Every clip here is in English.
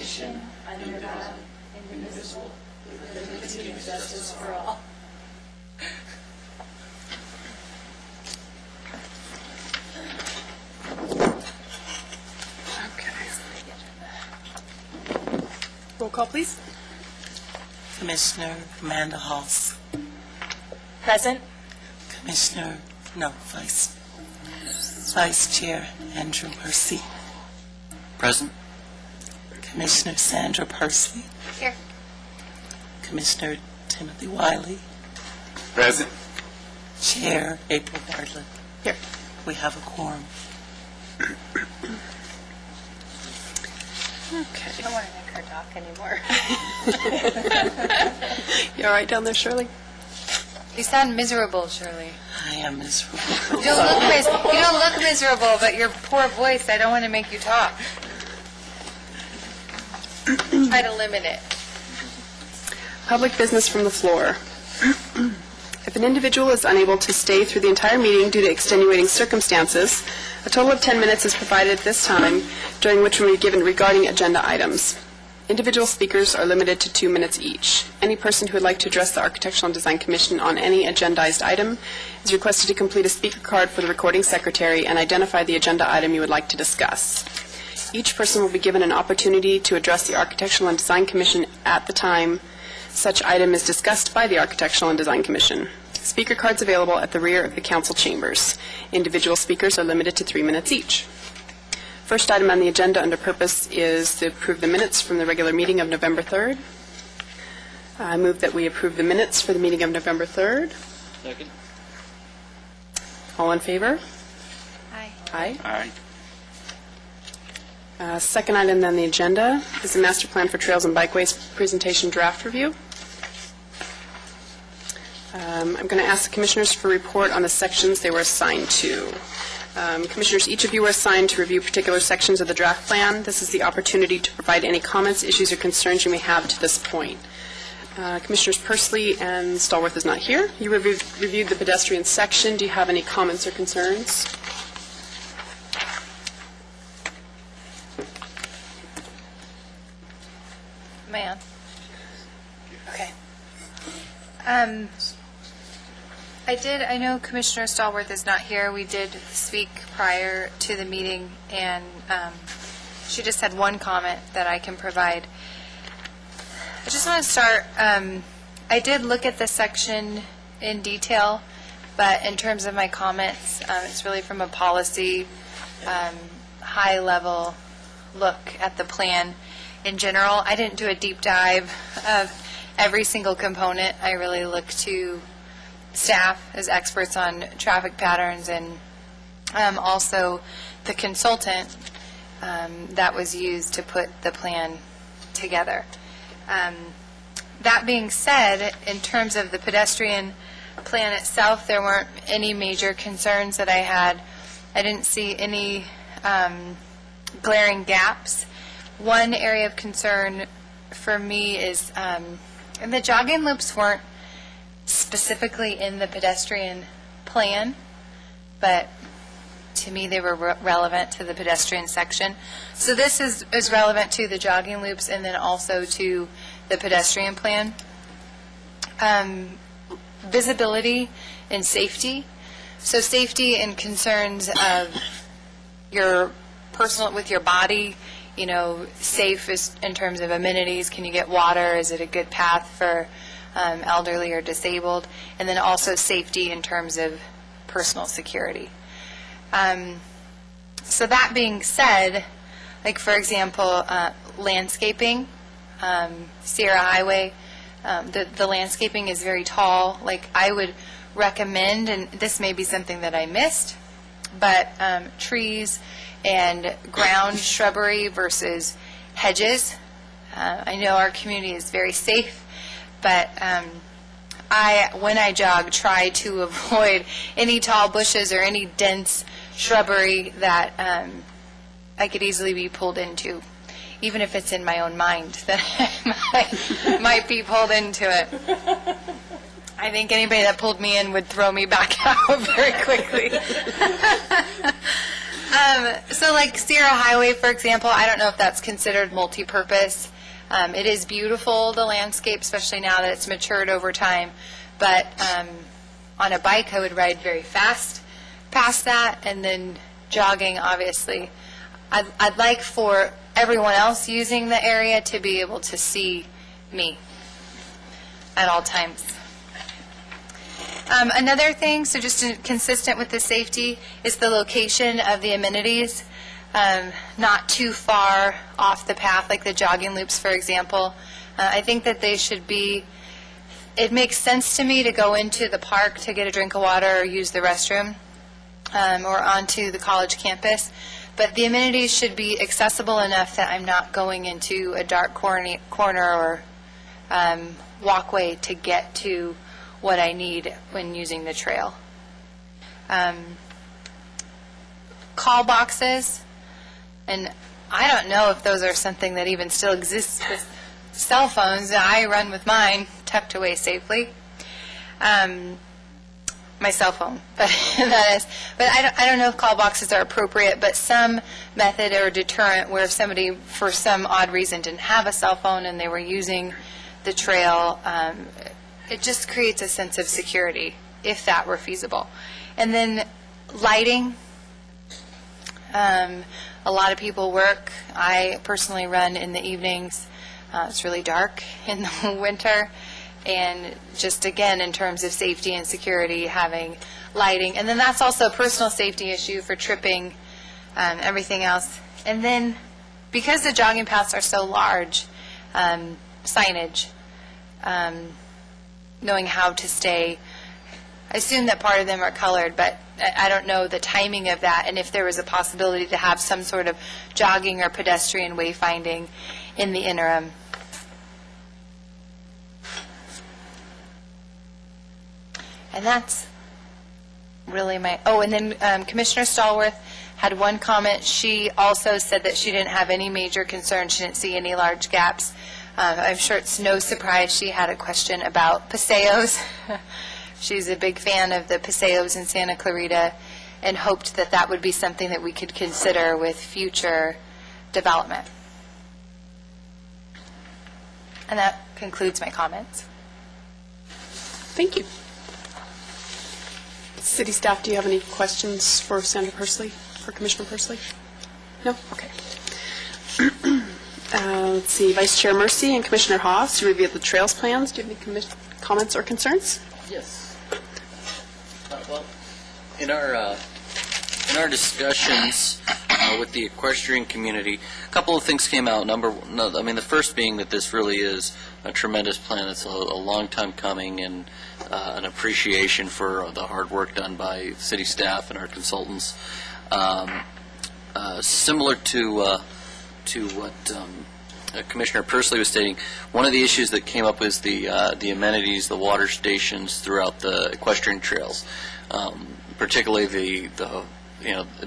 nation, under God, indivisible, with liberty and justice for all. Roll call, please. Commissioner Amanda Halls. Present. Vice Chair Andrew Percy. Present. Commissioner Sandra Percy. Here. Commissioner Timothy Wiley. Present. Chair April Bartlett. Here. We have a quorum. Okay. I don't want to make her talk anymore. You all right down there, Shirley? You sound miserable, Shirley. I am miserable. You don't look miserable, but your poor voice, I don't want to make you talk. Try to limit it. Public business from the floor. If an individual is unable to stay through the entire meeting due to extenuating circumstances, a total of 10 minutes is provided at this time, during which will be given regarding agenda items. Individual speakers are limited to 2 minutes each. Any person who would like to address the Architectural and Design Commission on any agendized item is requested to complete a speaker card for the recording secretary and identify the agenda item you would like to discuss. Each person will be given an opportunity to address the Architectural and Design Commission at the time such item is discussed by the Architectural and Design Commission. Speaker cards available at the rear of the council chambers. Individual speakers are limited to 3 minutes each. First item on the agenda under purpose is to approve the minutes from the regular meeting of November 3rd. I move that we approve the minutes for the meeting of November 3rd. Second. All in favor? Hi. Aye. Aye. Second item on the agenda is the Master Plan for Trails and Bikeways presentation draft review. I'm going to ask the commissioners for a report on the sections they were assigned to. Commissioners, each of you were assigned to review particular sections of the draft plan. This is the opportunity to provide any comments, issues, or concerns you may have to this point. Commissioners Persley and Stallworth is not here. You reviewed the pedestrian section. Do you have any comments or concerns? Man. Okay. I know Commissioner Stallworth is not here. We did speak prior to the meeting, and she just had one comment that I can provide. I just want to start, I did look at this section in detail, but in terms of my comments, it's really from a policy, high-level look at the plan in general. I didn't do a deep dive of every single component. I really looked to staff as experts on traffic patterns and also the consultant that was used to put the plan together. That being said, in terms of the pedestrian plan itself, there weren't any major concerns that I had. I didn't see any glaring gaps. One area of concern for me is, and the jogging loops weren't specifically in the pedestrian plan, but to me they were relevant to the pedestrian section. So this is relevant to the jogging loops and then also to the pedestrian plan. Visibility and safety. So safety and concerns of your personal, with your body, you know, safe is in terms of amenities. Can you get water? Is it a good path for elderly or disabled? And then also safety in terms of personal security. So that being said, like for example, landscaping, Sierra Highway, the landscaping is very tall. Like I would recommend, and this may be something that I missed, but trees and ground shrubbery versus hedges. I know our community is very safe, but when I jog, try to avoid any tall bushes or any dense shrubbery that I could easily be pulled into, even if it's in my own mind that I might be pulled into it. I think anybody that pulled me in would throw me back out very quickly. So like Sierra Highway, for example, I don't know if that's considered multi-purpose. It is beautiful, the landscape, especially now that it's matured over time. But on a bike, I would ride very fast past that, and then jogging, obviously. I'd like for everyone else using the area to be able to see me at all times. Another thing, so just consistent with the safety, is the location of the amenities. Not too far off the path, like the jogging loops, for example. I think that they should be, it makes sense to me to go into the park to get a drink of water or use the restroom, or onto the college campus. But the amenities should be accessible enough that I'm not going into a dark corner or walkway to get to what I need when using the trail. Call boxes, and I don't know if those are something that even still exists with cell phones. I run with mine tucked away safely. My cell phone, but that is. But I don't know if call boxes are appropriate, but some method or deterrent where if somebody, for some odd reason, didn't have a cell phone and they were using the trail, it just creates a sense of security, if that were feasible. And then lighting. A lot of people work. I personally run in the evenings. It's really dark in the winter. And just, again, in terms of safety and security, having lighting. And then that's also a personal safety issue for tripping, everything else. And then, because the jogging paths are so large, signage, knowing how to stay. I assume that part of them are colored, but I don't know the timing of that, and if there was a possibility to have some sort of jogging or pedestrian wayfinding in the interim. And that's really my, and then Commissioner Stallworth had one comment. She also said that she didn't have any major concerns. She didn't see any large gaps. I'm sure it's no surprise she had a question about paseos. She's a big fan of the paseos in Santa Clarita and hoped that that would be something that we could consider with future development. And that concludes my comments. Thank you. City staff, do you have any questions for Senator Persley, for Commissioner Persley? No? Okay. Let's see, Vice Chair Mercy and Commissioner Haas, you reviewed the trails plans. Do you have any comments or concerns? Yes. Well, in our discussions with the equestrian community, a couple of things came out. The first being that this really is a tremendous plan. It's a long time coming, and an appreciation for the hard work done by city staff and our consultants. Similar to what Commissioner Persley was stating, one of the issues that came up was the amenities, the water stations throughout the equestrian trails, particularly the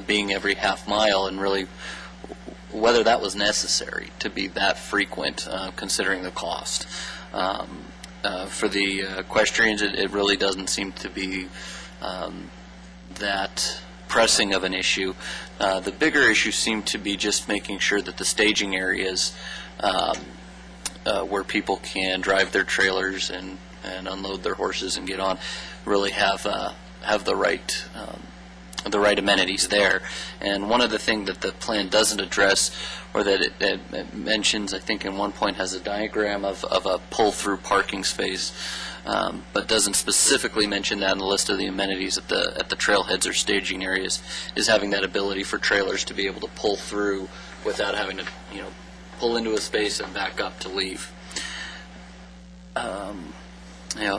being every half mile, and really whether that was necessary to be that frequent, considering the cost. For the equestrians, it really doesn't seem to be that pressing of an issue. The bigger issue seemed to be just making sure that the staging areas where people can drive their trailers and unload their horses and get on really have the right amenities there. And one of the things that the plan doesn't address, or that it mentions, I think in one point has a diagram of a pull-through parking space, but doesn't specifically mention that in the list of the amenities at the trailheads or staging areas, is having that ability for trailers to be able to pull through without having to, pull into a space and back up to leave.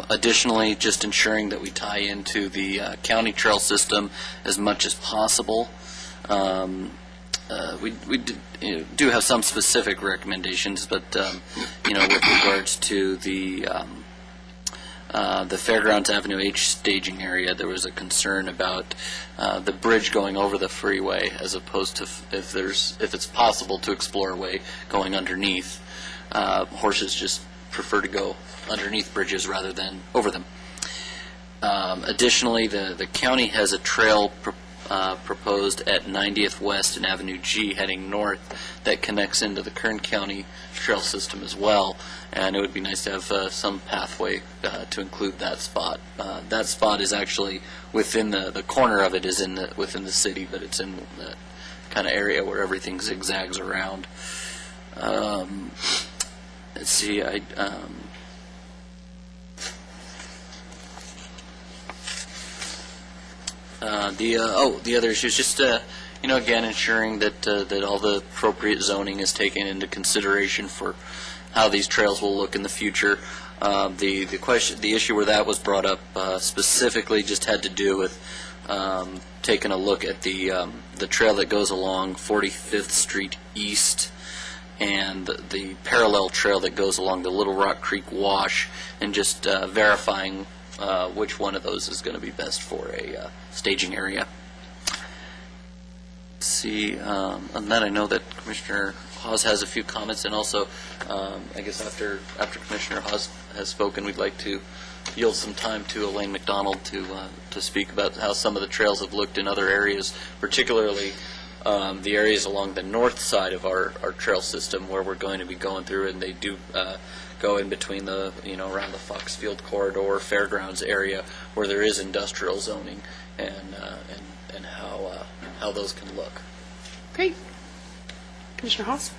Additionally, just ensuring that we tie into the county trail system as much as possible. We do have some specific recommendations, but with regards to the Fairgrounds Avenue H staging area, there was a concern about the bridge going over the freeway, as opposed to if it's possible to explore a way going underneath. Horses just prefer to go underneath bridges rather than over them. Additionally, the county has a trail proposed at 90th West and Avenue G heading north that connects into the Kern County trail system as well. And it would be nice to have some pathway to include that spot. That spot is actually within the corner of it is within the city, but it's in the kind of area where everything zigzags around. Let's see, the other issue is just again ensuring that that all the appropriate zoning is taken into consideration for how these trails will look in the future. The issue where that was brought up specifically just had to do with taking a look at the trail that goes along 45th Street East and the parallel trail that goes along the Little Rock Creek Wash, and just verifying which one of those is going to be best for a staging area. Let's see, on that I know that Commissioner Hawes has a few comments, and also I guess after Commissioner Hawes has spoken, we'd like to yield some time to Elaine McDonald to speak about how some of the trails have looked in other areas, particularly the areas along the north side of our trail system where we're going to be going through, and they do go in between the, around the Foxfield Corridor, Fairgrounds area where there is industrial zoning, and how those can look. Great. Commissioner Hawes?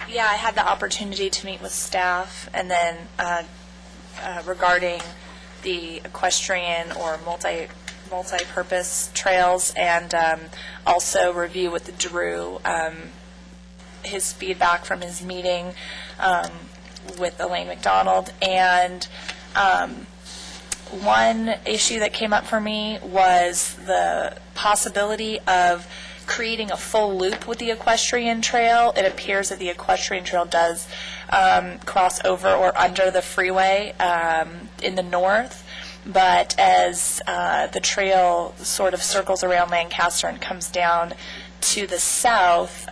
Yeah, I had the opportunity to meet with staff, and then regarding the equestrian or multi-purpose trails, and also review with Drew his feedback from his meeting with Elaine McDonald. And one issue that came up for me was the possibility of creating a full loop with the equestrian trail. It appears that the equestrian trail does cross over or under the freeway in the north, but as the trail sort of circles around Lancaster and comes down to the south,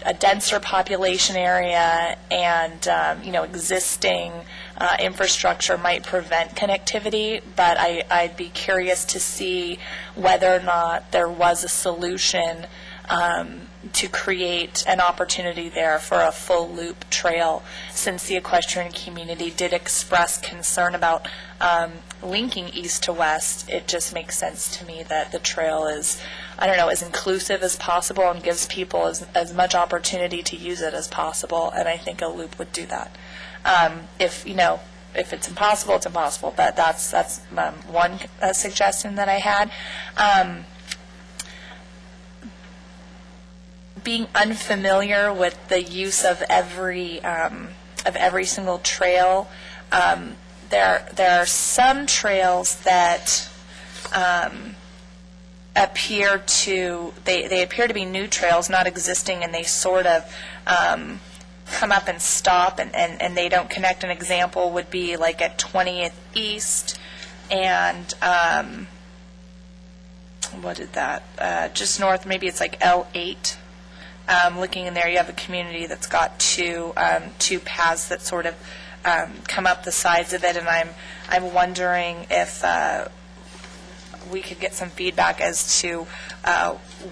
a denser population area and existing infrastructure might prevent connectivity, but I'd be curious to see whether or not there was a solution to create an opportunity there for a full loop trail, since the equestrian community did express concern about linking east to west. It just makes sense to me that the trail is, as inclusive as possible and gives people as much opportunity to use it as possible, and I think a loop would do that. If it's impossible, it's impossible, but that's one suggestion that I had. Being unfamiliar with the use of every single trail, there are some trails that appear to be new trails, not existing, and they sort of come up and stop, and they don't connect. An example would be like at 20th East and just north, maybe it's like L8. Looking in there, you have a community that's got two paths that sort of come up the sides of it, and I'm wondering if we could get some feedback as to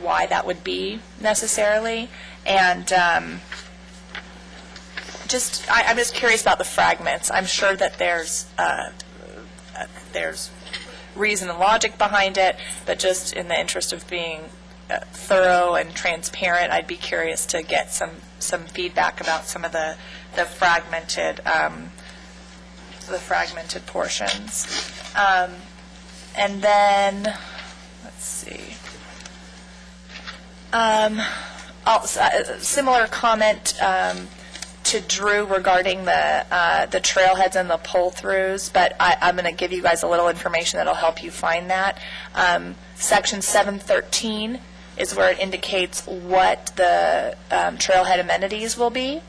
why that would be necessarily, and I'm just curious about the fragments. I'm sure that there's reason and logic behind it, but just in the interest of being thorough and transparent, I'd be curious to get some feedback about some of the fragmented portions. And then let's see. Similar comment to Drew regarding the trailheads and the pull-throughs, but I'm going to give you guys a little information that'll help you find that. Section 713 is where it indicates what the trailhead amenities will be.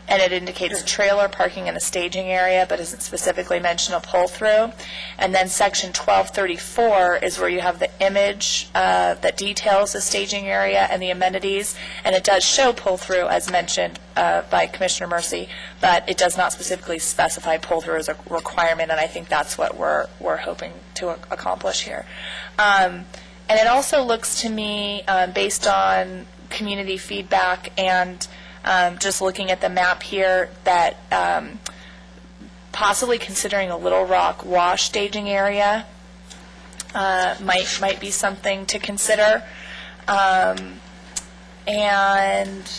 and it indicates trailer parking in a staging area, but doesn't specifically mention a pull-through. And then section 1234 is where you have the image that details the staging area and the amenities, and it does show pull-through as mentioned by Commissioner Mercy, but it does not specifically specify pull-through as a requirement, and I think that's what we're hoping to accomplish here. And it also looks to me, based on community feedback and just looking at the map here, that possibly considering a Little Rock wash staging area might be something to consider. And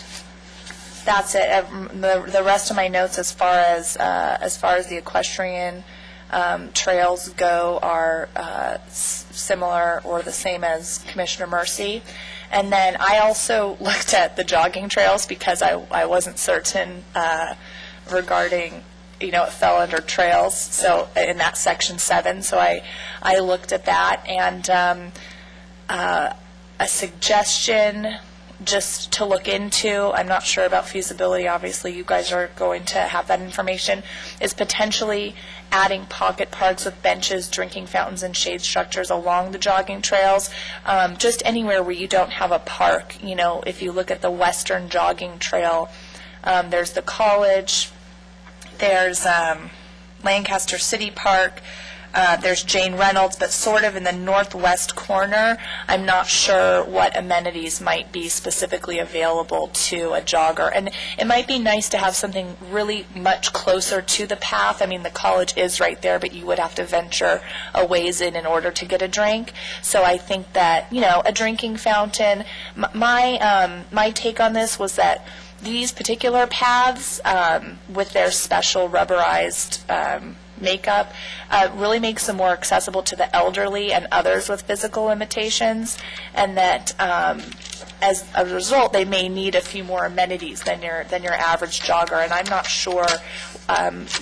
that's it. The rest of my notes as far as the equestrian trails go are similar or the same as Commissioner Mercy. And then I also looked at the jogging trails because I wasn't certain regarding, it fell under trails, so in that section 7. So I looked at that, and a suggestion just to look into, I'm not sure about feasibility, obviously you guys are going to have that information, is potentially adding pocket parks with benches, drinking fountains, and shade structures along the jogging trails, just anywhere where you don't have a park. If you look at the western jogging trail, there's the college, there's Lancaster City Park, there's Jane Reynolds, but sort of in the northwest corner, I'm not sure what amenities might be specifically available to a jogger. And it might be nice to have something really much closer to the path. I mean, the college is right there, but you would have to venture a ways in order to get a drink. So I think that, a drinking fountain, my take on this was that these particular paths, with their special rubberized makeup, really makes them more accessible to the elderly and others with physical limitations, and that as a result they may need a few more amenities than your average jogger. And I'm not sure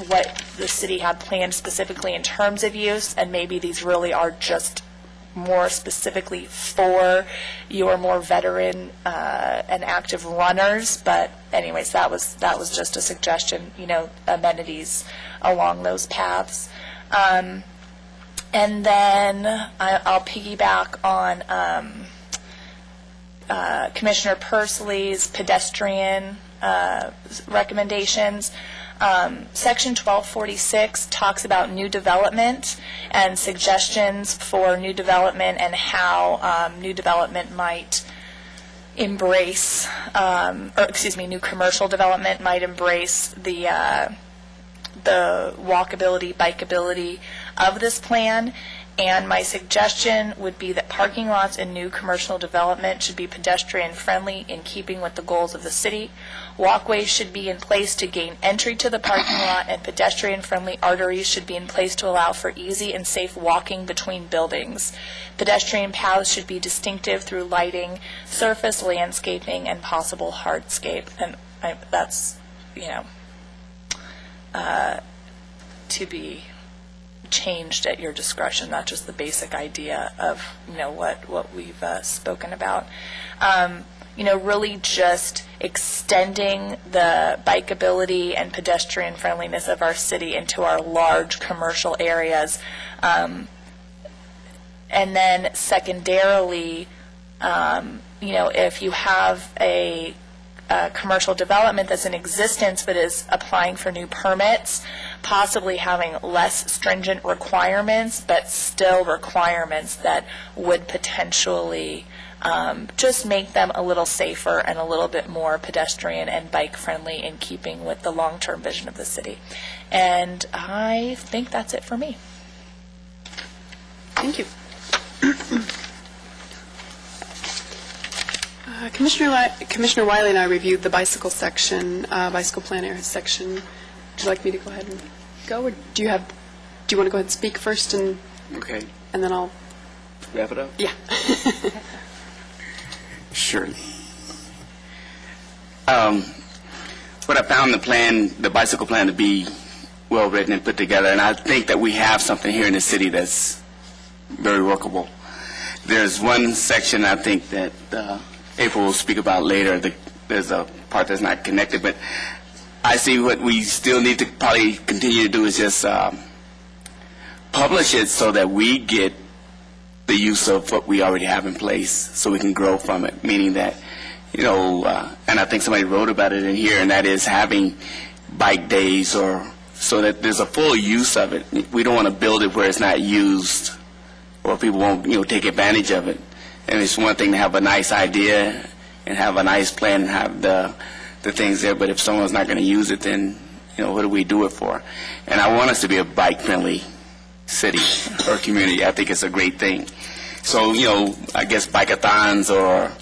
what the city had planned specifically in terms of use, and maybe these really are just more specifically for your more veteran and active runners. But anyways, that was just a suggestion, amenities along those paths. And then I'll piggyback on Commissioner Pursley's pedestrian recommendations. Section 1246 talks about new development and suggestions for new development and how new development might embrace, new commercial development might embrace the walkability, bikeability of this plan. And my suggestion would be that parking lots in new commercial development should be pedestrian friendly in keeping with the goals of the city. Walkways should be in place to gain entry to the parking lot, and pedestrian friendly arteries should be in place to allow for easy and safe walking between buildings. Pedestrian paths should be distinctive through lighting, surface landscaping, and possible hardscape. And that's, to be changed at your discretion, not just the basic idea of what we've spoken about. Really just extending the bikeability and pedestrian friendliness of our city into our large commercial areas. And then secondarily, if you have a commercial development that's in existence but is applying for new permits, possibly having less stringent requirements, but still requirements that would potentially just make them a little safer and a little bit more pedestrian and bike friendly in keeping with the long-term vision of the city. And I think that's it for me. Thank you. Commissioner Wiley and I reviewed the bicycle plan area section. Would you like me to go ahead and go, or do you want to go ahead and speak first, and Okay. and then I'll Wrap it up? yeah. Sure. What I found the bicycle plan to be well written and put together, and I think that we have something here in the city that's very workable. There's one section I think that April will speak about later. There's a part that's not connected, but I see what we still need to probably continue to do is just publish it so that we get the use of what we already have in place so we can grow from it, meaning that, and I think somebody wrote about it in here, and that is having bike days or so that there's a full use of it. We don't want to build it where it's not used or people won't, take advantage of it. And it's one thing to have a nice idea and have a nice plan and have the things there, but if someone's not going to use it, then, what do we do it for? And I want us to be a bike-friendly city or community. I think it's a great thing. So, I guess bike-a-thons and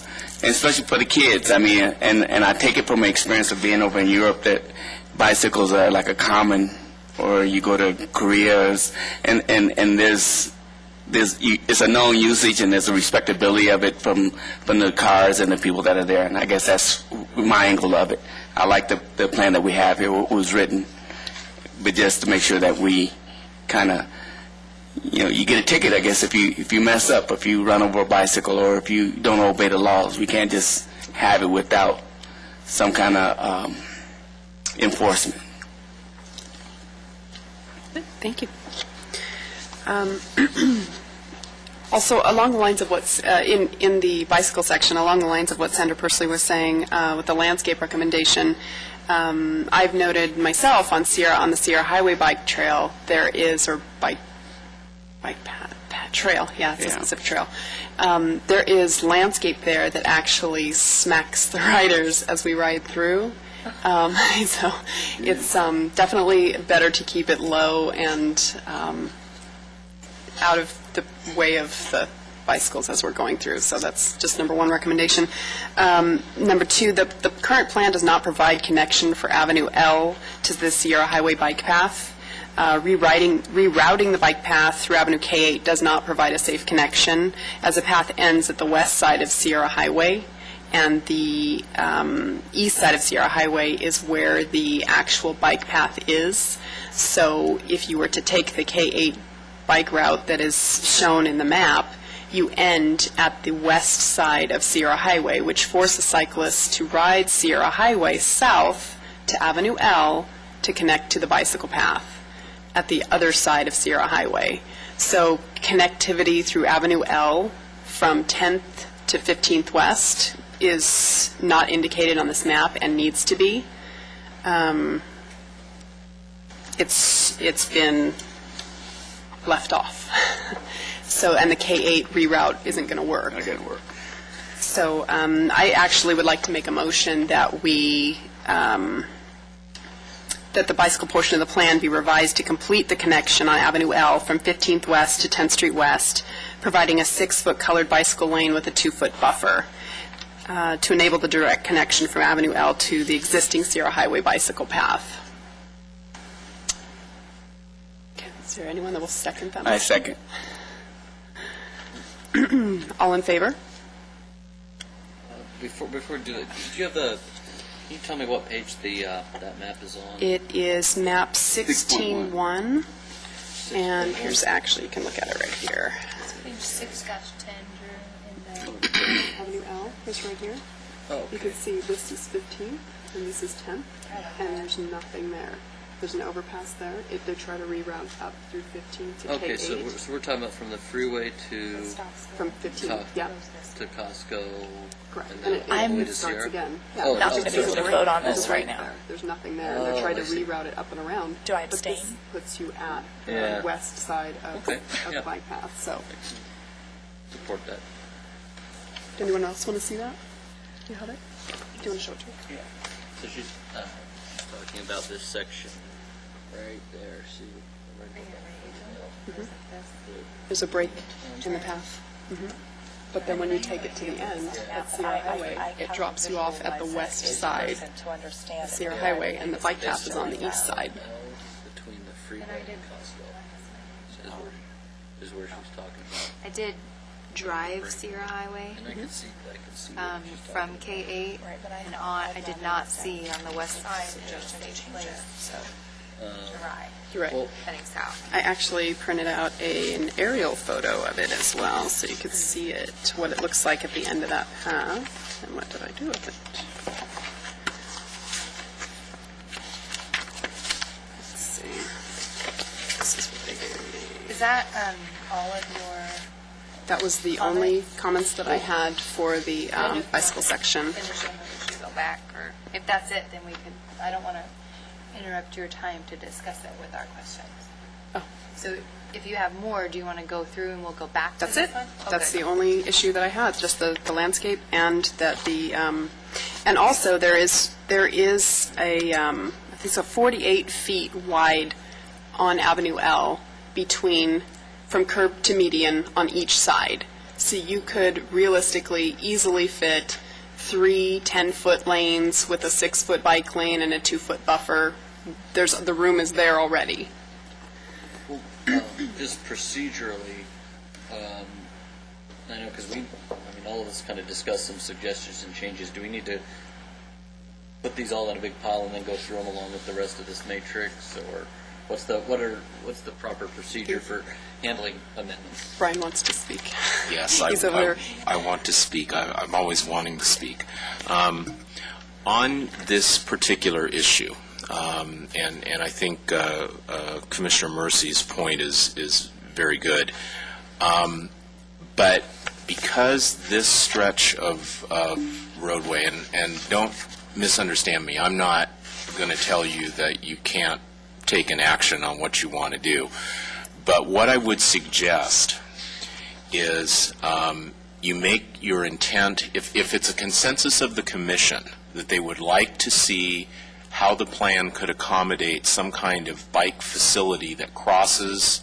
especially for the kids. I mean, and I take it from my experience of being over in Europe that bicycles are like a common, or you go to Korea, and it's a known usage and there's a respectability of it from the cars and the people that are there, and I guess that's my angle of it. I like the plan that we have here, what was written, but just to make sure that we kind of, you get a ticket, I guess, if you mess up, if you run over a bicycle or if you don't obey the laws. We can't just have it without some kind of enforcement. Thank you. Also, along the lines of what's in the bicycle section, along the lines of what Sandra Persley was saying with the landscape recommendation, I've noted myself on the Sierra Highway Bike Trail, there is, or bike path, trail, it's a specific trail. There is landscape there that actually smacks the riders as we ride through. So it's definitely better to keep it low and out of the way of the bicycles as we're going through. So that's just number one recommendation. Number two, the current plan does not provide connection for Avenue L to the Sierra Highway bike path. Rerouting the bike path through Avenue K8 does not provide a safe connection, as the path ends at the west side of Sierra Highway, and the east side of Sierra Highway is where the actual bike path is. So if you were to take the K8 bike route that is shown in the map, you end at the west side of Sierra Highway, which forces cyclists to ride Sierra Highway south to Avenue L to connect to the bicycle path at the other side of Sierra Highway. So connectivity through Avenue L from 10th to 15th West is not indicated on this map and needs to be. It's been left off. So, and the K8 reroute isn't going to work. Not going to work. So I actually would like to make a motion that we, that the bicycle portion of the plan be revised to complete the connection on Avenue L from 15th West to 10th Street West, providing a 6-foot colored bicycle lane with a 2-foot buffer to enable the direct connection from Avenue L to the existing Sierra Highway bicycle path. Okay, is there anyone that will second that motion? I second. All in favor? Before we do that, did you have can you tell me what page that map is on? It is map 16-1, and here's actually, you can look at it right here. Page 6-10, Avenue L is right here. Oh, You can see this is 15th, and this is 10th, and there's nothing there. There's an overpass there. They try to reroute up through 15th to okay, K8. so we're talking about from the freeway to From 15th, yeah, to Costco. correct. And And then it all the way to starts Sierra? again. Oh, Not oh, going to be so able to it's vote on There's this a right break now. there. There's nothing there. Oh, They're trying I to see. reroute it up and around. Do I But this abstain? puts you at Yeah. the west side of Okay, of yeah. the bike path. So, Support that. does anyone else want to see that? Do you have it? Do you want to show it to me? So she's talking about this section right there. See, There's a break in the path. But then when you take it to the end at Sierra Highway, it drops you off at the west side To understand of Sierra Highway, and the bike path is on the east side. between the freeway and Costco is where she's talking about. I did drive Sierra Highway And I can see what she's talking from K8 and on. I did not see on the west side suggestion to change it, so, to ride. You're right. Well, heading south. I actually printed out an aerial photo of it as well, so you could see it, what it looks like at the end of that path. And what did I do with it? Is that all of your That was the only comments that I had for the bicycle section. finishing, or we should go back? Or if that's it, then we could, I don't want to interrupt your time to discuss it with our questions. Oh. So if you have more, do you want to go through and we'll go back to That's this it. one? That's Okay. the only issue that I had, just the landscape and that and also there is a, I think so 48 feet wide on Avenue L between, from curb to median on each side. So you could realistically easily fit 3 10-foot lanes with a 6-foot bike lane and a 2-foot buffer. The room is there already. Just procedurally, I know because all of us kind of discussed some suggestions and changes. Do we need to put these all in a big pile and then go through them along with the rest of this matrix, or what's the proper procedure for handling amendments? Brian wants to speak. Yes, He's over there. I want to speak. I'm always wanting to speak. On this particular issue, and I think Commissioner Mercy's point is very good, but because this stretch of roadway, and don't misunderstand me, I'm not going to tell you that you can't take an action on what you want to do, but what I would suggest is you make your intent, if it's a consensus of the commission that they would like to see how the plan could accommodate some kind of bike facility that crosses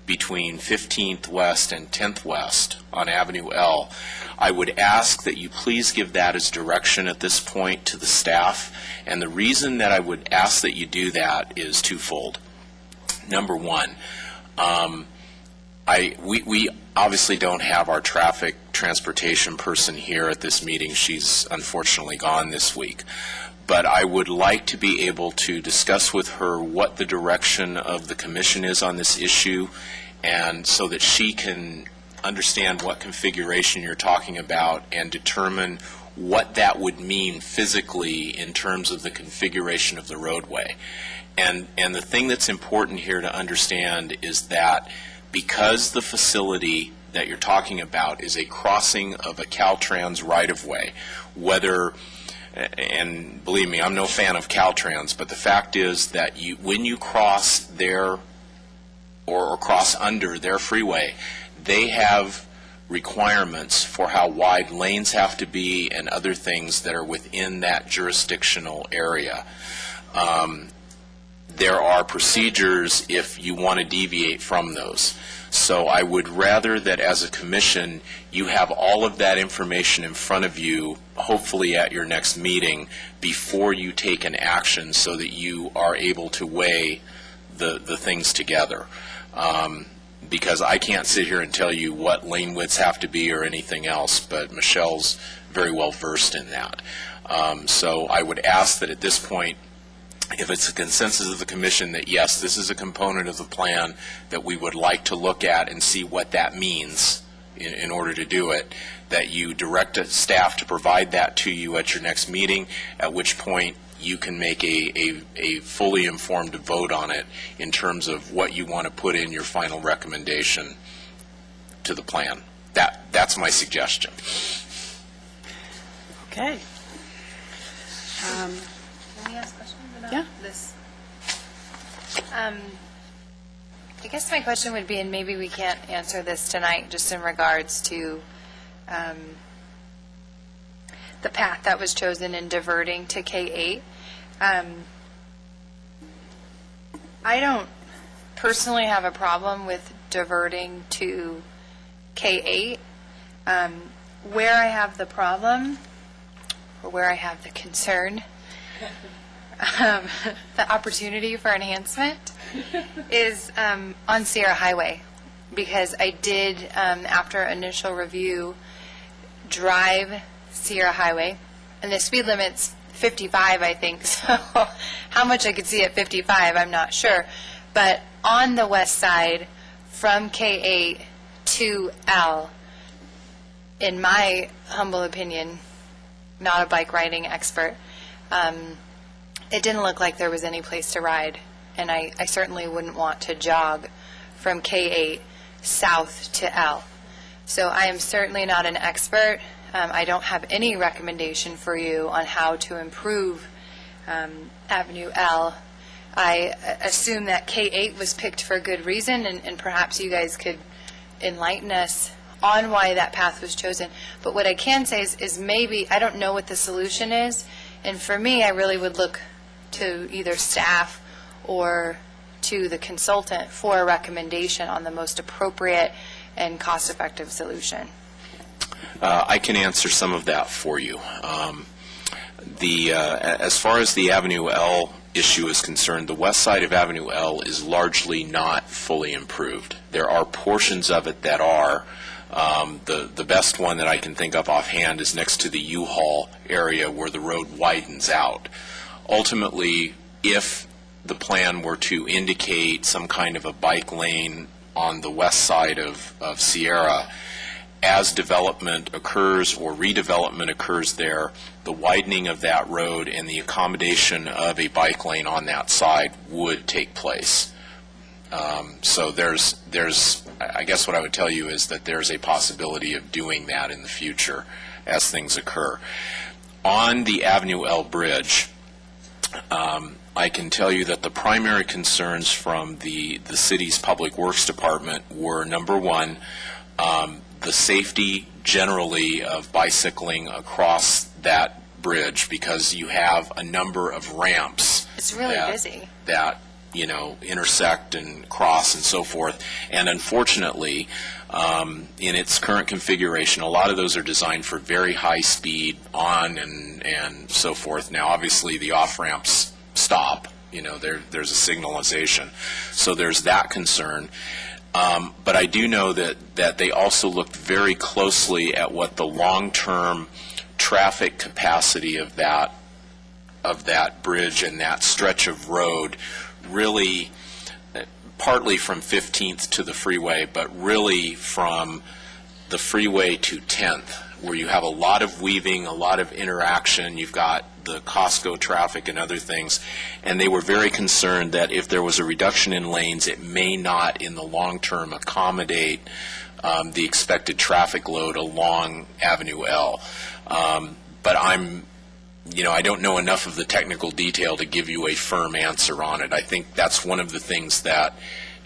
between 15th West and 10th West on Avenue L, I would ask that you please give that as direction at this point to the staff. And the reason that I would ask that you do that is twofold. Number one, we obviously don't have our traffic transportation person here at this meeting. She's unfortunately gone this week. But I would like to be able to discuss with her what the direction of the commission is on this issue, and so that she can understand what configuration you're talking about and determine what that would mean physically in terms of the configuration of the roadway. And the thing that's important here to understand is that because the facility that you're talking about is a crossing of a Caltrans right-of-way, whether, and believe me, I'm no fan of Caltrans, but the fact is that when you cross their, or cross under their freeway, they have requirements for how wide lanes have to be and other things that are within that jurisdictional area. There are procedures if you want to deviate from those. So I would rather that as a commission, you have all of that information in front of you, hopefully at your next meeting, before you take an action so that you are able to weigh the things together. Because I can't sit here and tell you what lane widths have to be or anything else, but Michelle's very well versed in that. So I would ask that at this point, if it's a consensus of the commission that yes, this is a component of the plan that we would like to look at and see what that means in order to do it, that you direct staff to provide that to you at your next meeting, at which point you can make a fully informed vote on it in terms of what you want to put in your final recommendation to the plan. That's my suggestion. Okay. Can we ask questions about Yeah. this? I guess my question would be, and maybe we can't answer this tonight, just in regards to the path that was chosen in diverting to K8. I don't personally have a problem with diverting to K8. Where I have the problem, or where I have the concern, the opportunity for enhancement is on Sierra Highway, because I did, after initial review, drive Sierra Highway, and the speed limit's 55, I think, so how much I could see at 55, I'm not sure. But on the west side, from K8 to L, in my humble opinion, not a bike riding expert, it didn't look like there was any place to ride, and I certainly wouldn't want to jog from K8 south to L. So I am certainly not an expert. I don't have any recommendation for you on how to improve Avenue L. I assume that K8 was picked for a good reason, and perhaps you guys could enlighten us on why that path was chosen. But what I can say is maybe, I don't know what the solution is, and for me, I really would look to either staff or to the consultant for a recommendation on the most appropriate and cost-effective solution. I can answer some of that for you. As far as the Avenue L issue is concerned, the west side of Avenue L is largely not fully improved. There are portions of it that are. The best one that I can think of offhand is next to the U-Haul area where the road widens out. Ultimately, if the plan were to indicate some kind of a bike lane on the west side of Sierra, as development occurs or redevelopment occurs there, the widening of that road and the accommodation of a bike lane on that side would take place. So I guess what I would tell you is that there's a possibility of doing that in the future as things occur. On the Avenue L bridge, I can tell you that the primary concerns from the city's Public Works Department were, number one, the safety generally of bicycling across that bridge, because you have a number of ramps. It's really busy. That, intersect and cross and so forth. And unfortunately, in its current configuration, a lot of those are designed for very high speed on and so forth. Now, obviously, the off-ramps stop. There's a signalization. So there's that concern. But I do know that they also looked very closely at what the long-term traffic capacity of that bridge and that stretch of road really, partly from 15th to the freeway, but really from the freeway to 10th, where you have a lot of weaving, a lot of interaction. You've got the Costco traffic and other things, and they were very concerned that if there was a reduction in lanes, it may not, in the long term, accommodate the expected traffic load along Avenue L. But I don't know enough of the technical detail to give you a firm answer on it. I think that's one of the things that,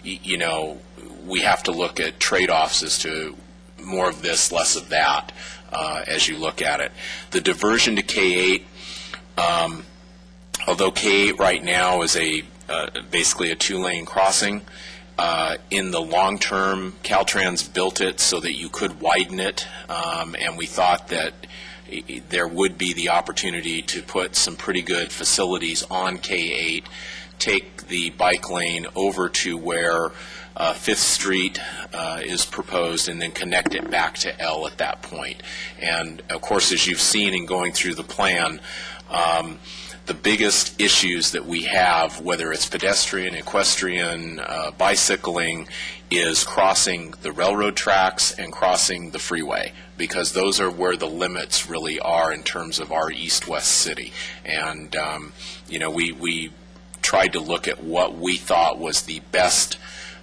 we have to look at trade-offs as to more of this, less of that, as you look at it. The diversion to K8, although K8 right now is basically a two-lane crossing, in the long term, Caltrans built it so that you could widen it, and we thought that there would be the opportunity to put some pretty good facilities on K8, take the bike lane over to where 5th Street is proposed, and then connect it back to L at that point. And of course, as you've seen in going through the plan, the biggest issues that we have, whether it's pedestrian, equestrian, bicycling, is crossing the railroad tracks and crossing the freeway, because those are where the limits really are in terms of our east-west city. And, we tried to look at what we thought was the best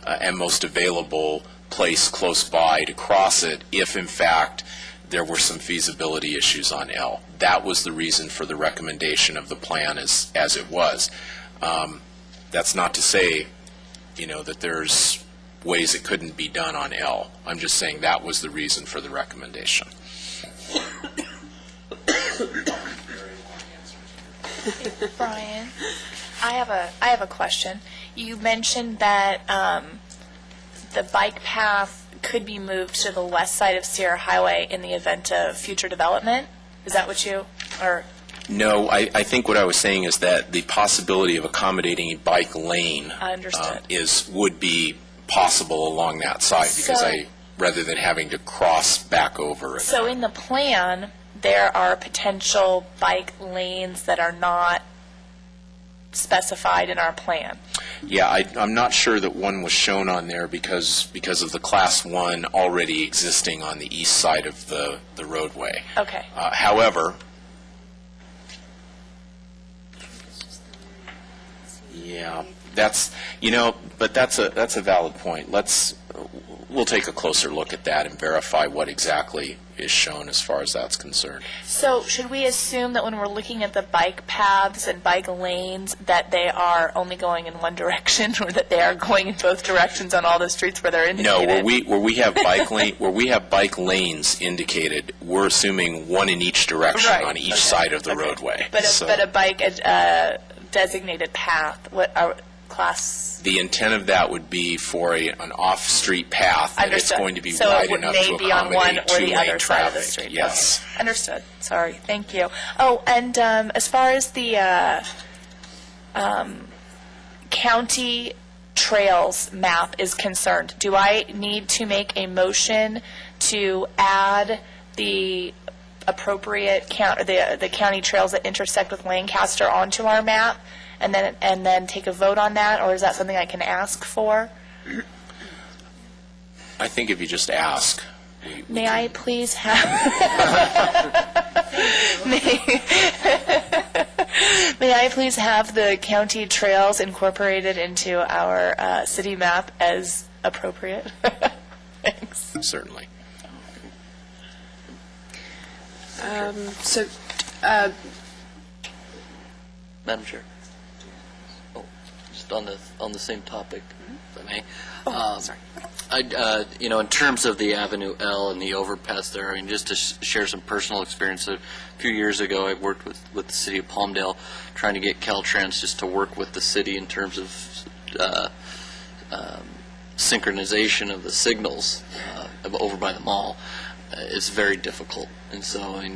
and most available place close by to cross it if, in fact, there were some feasibility issues on L. That was the reason for the recommendation of the plan as it was. That's not to say, that there's ways it couldn't be done on L. I'm just saying that was the reason for the recommendation. Brian, I have a question. You mentioned that the bike path could be moved to the west side of Sierra Highway in the event of future development. Is that what you, or? No, I think what I was saying is that the possibility of accommodating a bike lane I understood. would be possible along that side, because rather than having to cross back over it. So in the plan, there are potential bike lanes that are not specified in our plan. Yeah, I'm not sure that one was shown on there because of the Class 1 already existing on the east side of the roadway. Okay. However, Yeah, but that's a valid point. We'll take a closer look at that and verify what exactly is shown as far as that's concerned. So should we assume that when we're looking at the bike paths and bike lanes, that they are only going in one direction, or that they are going in both directions on all the streets where they're indicated? No, where we have bike lanes indicated, we're assuming one in each direction Right, on each okay, side of the okay. roadway. But So a bike designated path, what are class? the intent of that would be for an off-street path, and it's Understood. going to be So wide it enough may to be on one accommodate or the two-lane other side of the traffic. street. Yes. Okay. Understood. Sorry. Thank you. Oh, and as far as the county trails map is concerned, do I need to make a motion to add the appropriate the county trails that intersect with Lancaster onto our map, and then take a vote on that, or is that something I can ask for? I think if you just ask. May I please have May I please have the county trails incorporated into our city map as appropriate? Thanks. Certainly. So, Madam Chair. Oh, just on the same topic, if I may. sorry. In terms of the Avenue L and the overpass there, I mean, just to share some personal experience, a few years ago I worked with the city of Palmdale trying to get Caltrans just to work with the city in terms of synchronization of the signals over by the mall. It's very difficult, and so it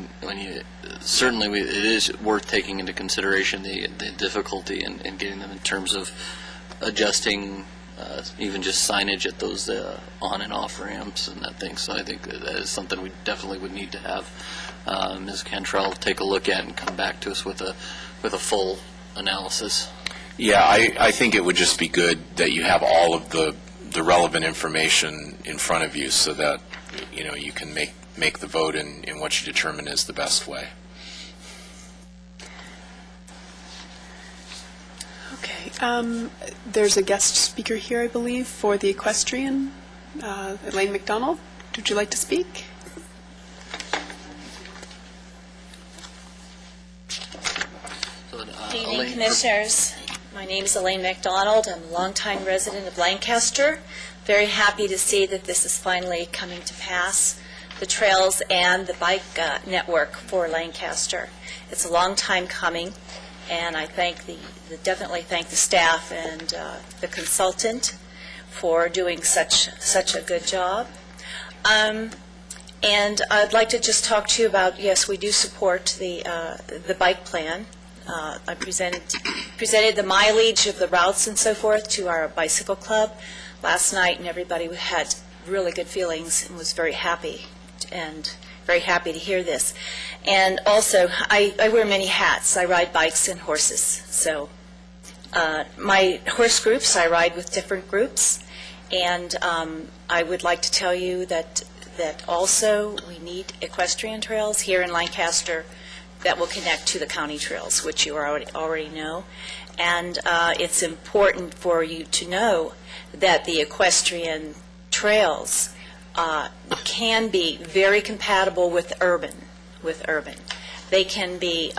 is worth taking into consideration the difficulty in getting them in terms of adjusting even just signage at those on and off ramps and that thing. So I think that is something we definitely would need to have Ms. Cantrell take a look at and come back to us with a full analysis. Yeah, I think it would just be good that you have all of the relevant information in front of you so that you can make the vote in what you determine is the best way. Okay. There's a guest speaker here, I believe, for the equestrian. Elaine McDonald, would you like to speak? Good evening, Commissioners. My name is Elaine McDonald. I'm a longtime resident of Lancaster. Very happy to see that this is finally coming to pass, the trails and the bike network for Lancaster. It's a long time coming, and I definitely thank the staff and the consultant for doing such a good job. And I'd like to just talk to you about, yes, we do support the bike plan. I presented the mileage of the routes and so forth to our bicycle club last night, and everybody had really good feelings and was very happy to hear this. And also, I wear many hats. I ride bikes and horses. So my horse groups, I ride with different groups, and I would like to tell you that also we need equestrian trails here in Lancaster that will connect to the county trails, which you already know. And it's important for you to know that the equestrian trails can be very compatible with urban. They can be,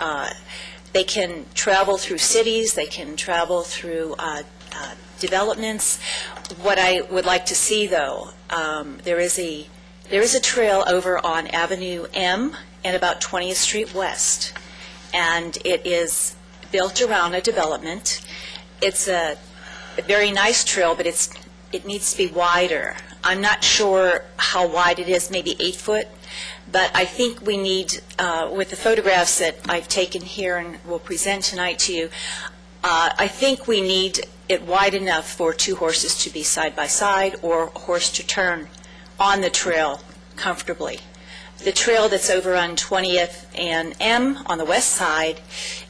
they can travel through cities, they can travel through developments. What I would like to see, though, there is a trail over on Avenue M and about 20th Street West, and it is built around a development. It's a very nice trail, but it needs to be wider. I'm not sure how wide it is, maybe 8 foot, but I think we need, with the photographs that I've taken here and will present tonight to you, I think we need it wide enough for 2 horses to be side by side or a horse to turn on the trail comfortably. The trail that's over on 20th and M on the west side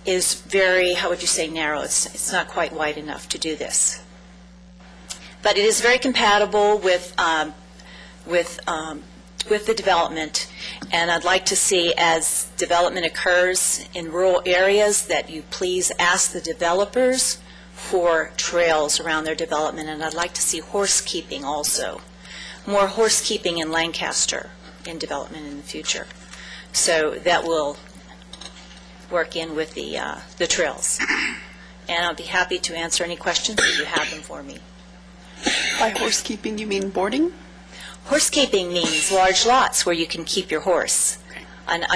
is very, how would you say, narrow. It's not quite wide enough to do this. But it is very compatible with the development, and I'd like to see, as development occurs in rural areas, that you please ask the developers for trails around their development, and I'd like to see horse keeping also. More horse keeping in Lancaster in development in the future. So that will work in with the trails. And I'll be happy to answer any questions if you have them for me. By horsekeeping, you mean boarding? Horsekeeping means large lots where you can keep your horse. And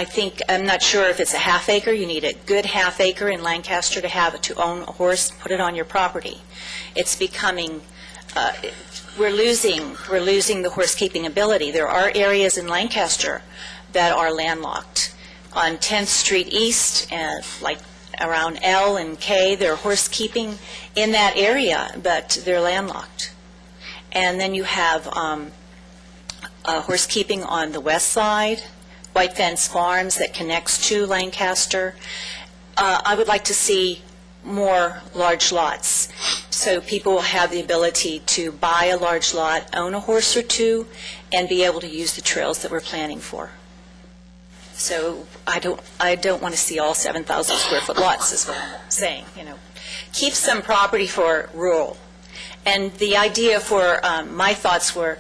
I'm not sure if it's a half acre. You need a good half acre in Lancaster to own a horse, put it on your property. It's becoming, we're losing the horsekeeping ability. There are areas in Lancaster that are landlocked. On 10th Street East, like around L and K, they're horsekeeping in that area, but they're landlocked. And then you have horsekeeping on the west side, White Fence Farms that connects to Lancaster. I would like to see more large lots, so people will have the ability to buy a large lot, own a horse or two, and be able to use the trails that we're planning for. So I don't want to see all 7,000 square foot lots, is what I'm saying. Keep some property for rural. And the idea for my thoughts were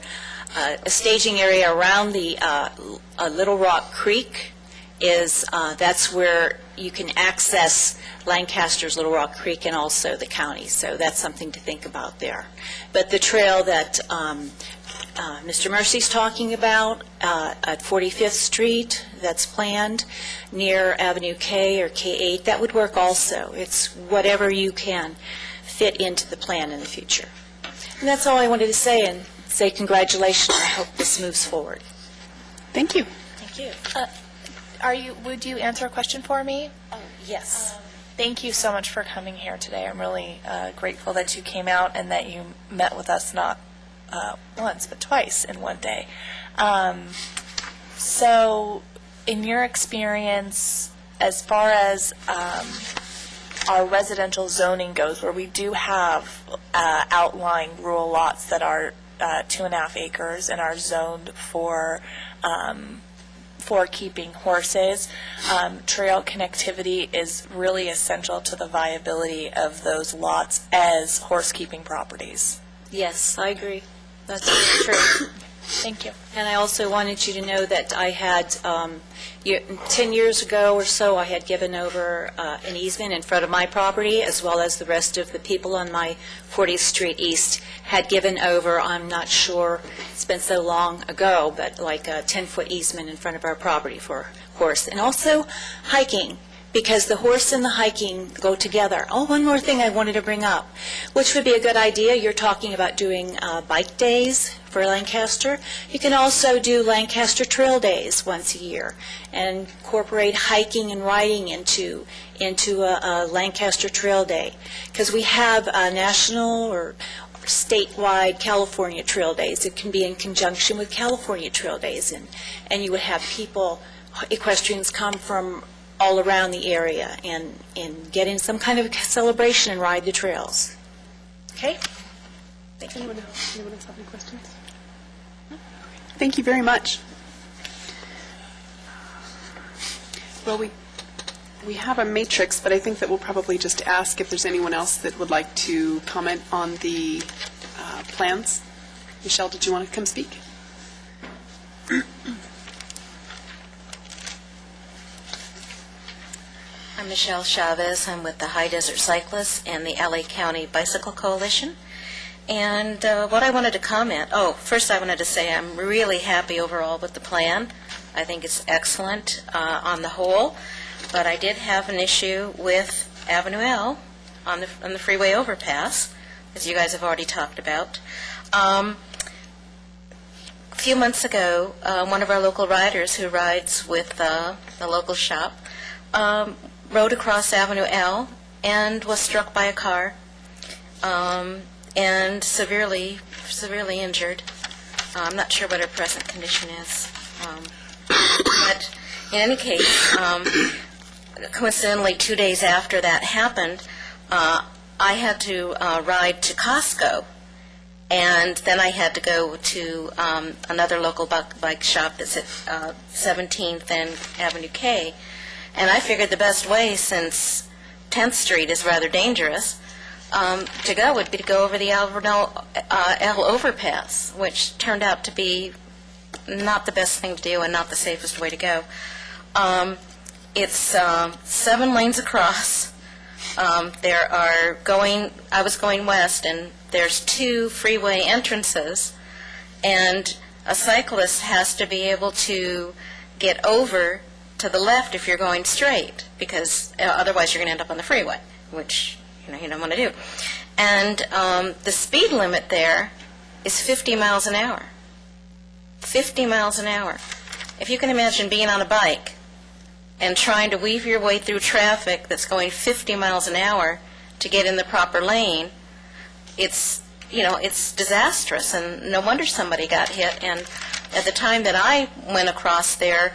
a staging area around the Little Rock Creek is that's where you can access Lancaster's Little Rock Creek and also the county. So that's something to think about there. But the trail that Mr. Mercy's talking about at 45th Street, that's planned near Avenue K or K8, that would work also. It's whatever you can fit into the plan in the future. And that's all I wanted to say, and say congratulations. I hope this moves forward. Thank you. Thank you. Would you answer a question for me? Oh, yes. Thank you so much for coming here today. I'm really grateful that you came out and that you met with us not once, but twice in one day. So, in your experience, as far as our residential zoning goes, where we do have outlying rural lots that are 2.5 acres and are zoned for keeping horses, trail connectivity is really essential to the viability of those lots as horse keeping properties. Yes, I agree. That's true. Thank you. And I also wanted you to know that I had, 10 years ago or so, I had given over an easement in front of my property, as well as the rest of the people on my 40th Street East had given over, I'm not sure, it's been so long ago, but like a 10-foot easement in front of our property for horse. And also hiking, because the horse and the hiking go together. Oh, one more thing I wanted to bring up, which would be a good idea. You're talking about doing bike days for Lancaster. You can also do Lancaster Trail Days once a year and incorporate hiking and riding into a Lancaster Trail Day, because we have national or statewide California Trail Days. It can be in conjunction with California Trail Days, and you would have people, equestrians, come from all around the area and get in some kind of celebration and ride the trails. Okay? Thank you. Anyone else have any questions? Thank you very much. Well, we have a matrix, but I think that we'll probably just ask if there's anyone else that would like to comment on the plans. Michelle, did you want to come speak? I'm Michelle Chavez. I'm with the High Desert Cyclists and the LA County Bicycle Coalition. And what I wanted to comment, first I wanted to say I'm really happy overall with the plan. I think it's excellent on the whole, but I did have an issue with Avenue L on the freeway overpass, as you guys have already talked about. A few months ago, one of our local riders who rides with the local shop rode across Avenue L and was struck by a car and severely injured. I'm not sure what her present condition is. But in any case, coincidentally, 2 days after that happened, I had to ride to Costco, and then I had to go to another local bike shop that's at 17th and Avenue K. And I figured the best way, since 10th Street is rather dangerous, to go would be to go over the Alvernell L overpass, which turned out to be not the best thing to do and not the safest way to go. It's 7 lanes across. I was going west, and there's 2 freeway entrances, and a cyclist has to be able to get over to the left if you're going straight, because otherwise you're going to end up on the freeway, which you don't want to do. And the speed limit there is 50 miles an hour. 50 miles an hour. If you can imagine being on a bike and trying to weave your way through traffic that's going 50 miles an hour to get in the proper lane, it's disastrous, and no wonder somebody got hit. And at the time that I went across there,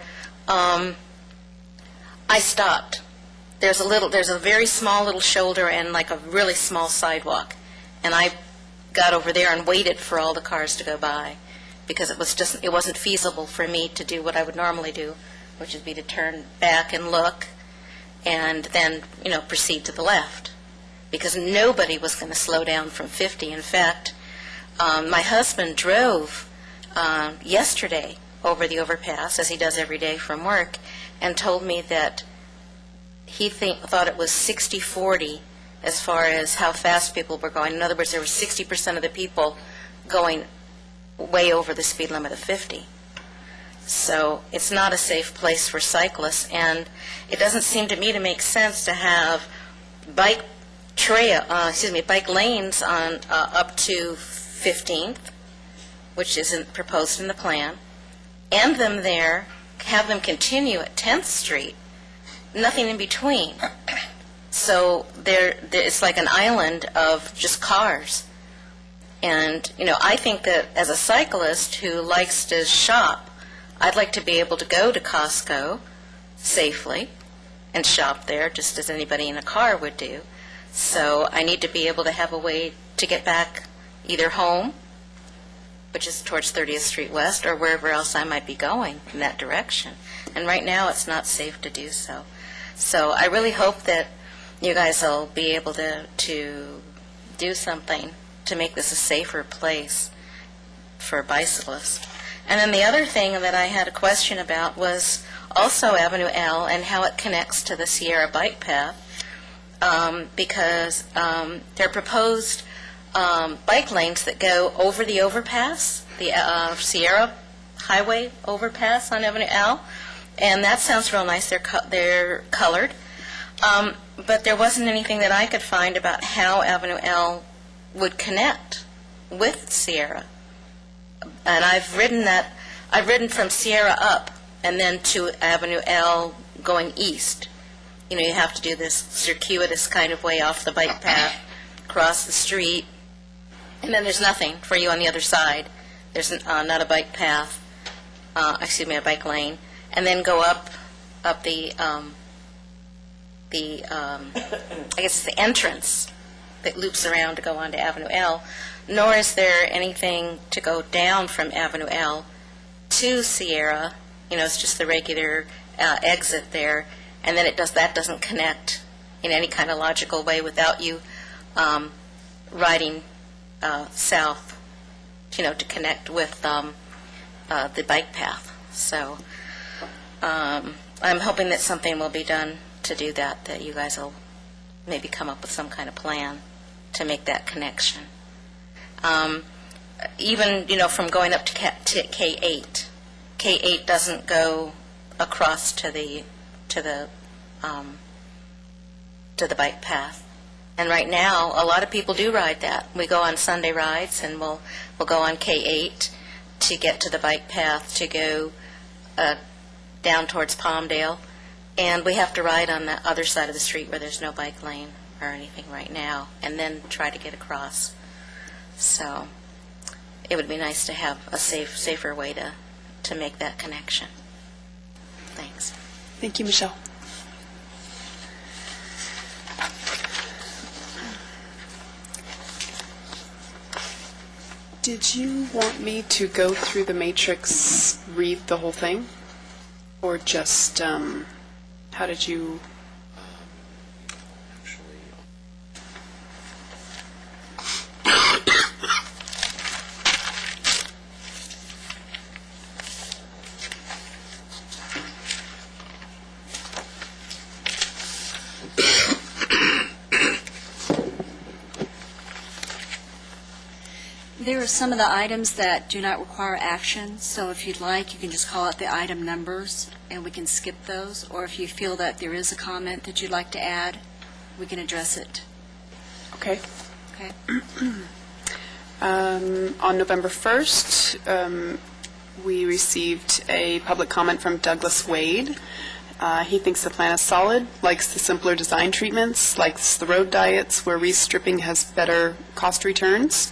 I stopped. There's a very small little shoulder and like a really small sidewalk, and I got over there and waited for all the cars to go by, because it wasn't feasible for me to do what I would normally do, which would be to turn back and look, and then proceed to the left, because nobody was going to slow down from 50. In fact, my husband drove yesterday over the overpass, as he does every day from work, and told me that he thought it was 60-40 as far as how fast people were going. In other words, there were 60% of the people going way over the speed limit of 50. So it's not a safe place for cyclists, and it doesn't seem to me to make sense to have bike lanes on up to 15th, which isn't proposed in the plan, end them there, have them continue at 10th Street, nothing in between. So it's like an island of just cars. And, I think that as a cyclist who likes to shop, I'd like to be able to go to Costco safely and shop there just as anybody in a car would do. So I need to be able to have a way to get back either home, which is towards 30th Street West, or wherever else I might be going in that direction. And right now, it's not safe to do so. So I really hope that you guys will be able to do something to make this a safer place for bicyclists. And then the other thing that I had a question about was also Avenue L and how it connects to the Sierra Bike Path, because there are proposed bike lanes that go over the overpass, the Sierra Highway overpass on Avenue L, and that sounds real nice. They're colored, but there wasn't anything that I could find about how Avenue L would connect with Sierra. And I've ridden from Sierra up and then to Avenue L going east. You have to do this circuitous kind of way off the bike path, cross the street, and then there's nothing for you on the other side. There's not a bike path, a bike lane, and then go up the I guess it's the entrance that loops around to go onto Avenue L, nor is there anything to go down from Avenue L to Sierra. It's just the regular exit there, and then that doesn't connect in any kind of logical way without you riding south, to connect with the bike path. So I'm hoping that something will be done to do that you guys will maybe come up with some kind of plan to make that connection. Even, from going up to K8. K8 doesn't go across to the bike path. And right now, a lot of people do ride that. We go on Sunday rides, and we'll go on K8 to get to the bike path to go down towards Palmdale. And we have to ride on the other side of the street where there's no bike lane or anything right now, and then try to get across. So it would be nice to have a safer way to make that connection. Thanks. Thank you, Michelle. Did you want me to go through the matrix, read the whole thing? Or just, how did you... There are some of the items that do not require action, so if you'd like, you can just call out the item numbers, and we can skip those. Or if you feel that there is a comment that you'd like to add, we can address it. Okay. Okay? On November 1st, we received a public comment from Douglas Wade. He thinks the plan is solid, likes the simpler design treatments, likes the road diets where restripping has better cost returns.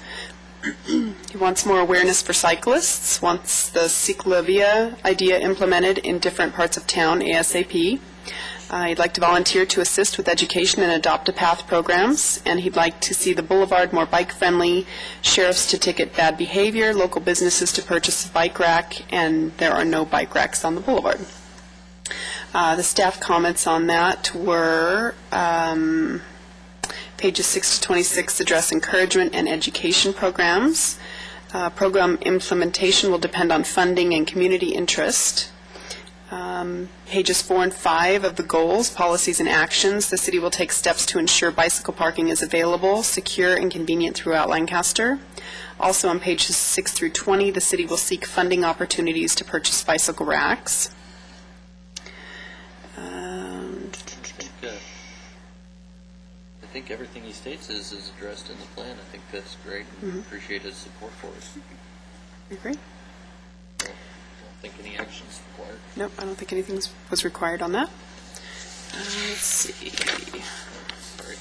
He wants more awareness for cyclists, wants the Ciclavia idea implemented in different parts of town ASAP. He'd like to volunteer to assist with education and adopt-a-path programs, and he'd like to see the boulevard more bike-friendly, sheriffs to ticket bad behavior, local businesses to purchase a bike rack, and there are no bike racks on the boulevard. The staff comments on that were pages 6 to 26 address encouragement and education programs. Program implementation will depend on funding and community interest. Pages 4 and 5 of the goals, policies, and actions. The city will take steps to ensure bicycle parking is available, secure, and convenient throughout Lancaster. Also on pages 6 through 20, the city will seek funding opportunities to purchase bicycle racks. I think everything he states is addressed in the plan. I think that's great, and appreciate his support for it. I agree. I don't think any action's required. Nope, I don't think anything was required on that. Let's see. Sorry.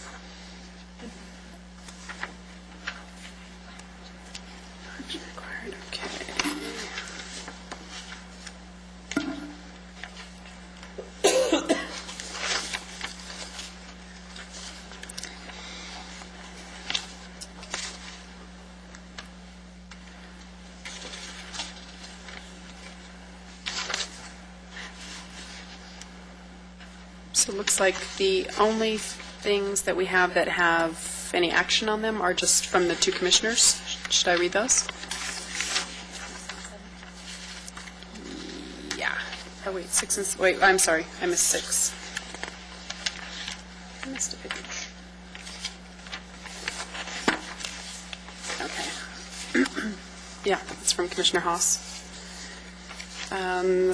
Required, okay. So it looks like the only things that we have that have any action on them are just from the two commissioners. Should I read those? Yeah. Oh, wait, 6 and... Wait, I'm sorry. I missed 6. I missed a page. Okay. Yeah, it's from Commissioner Haas.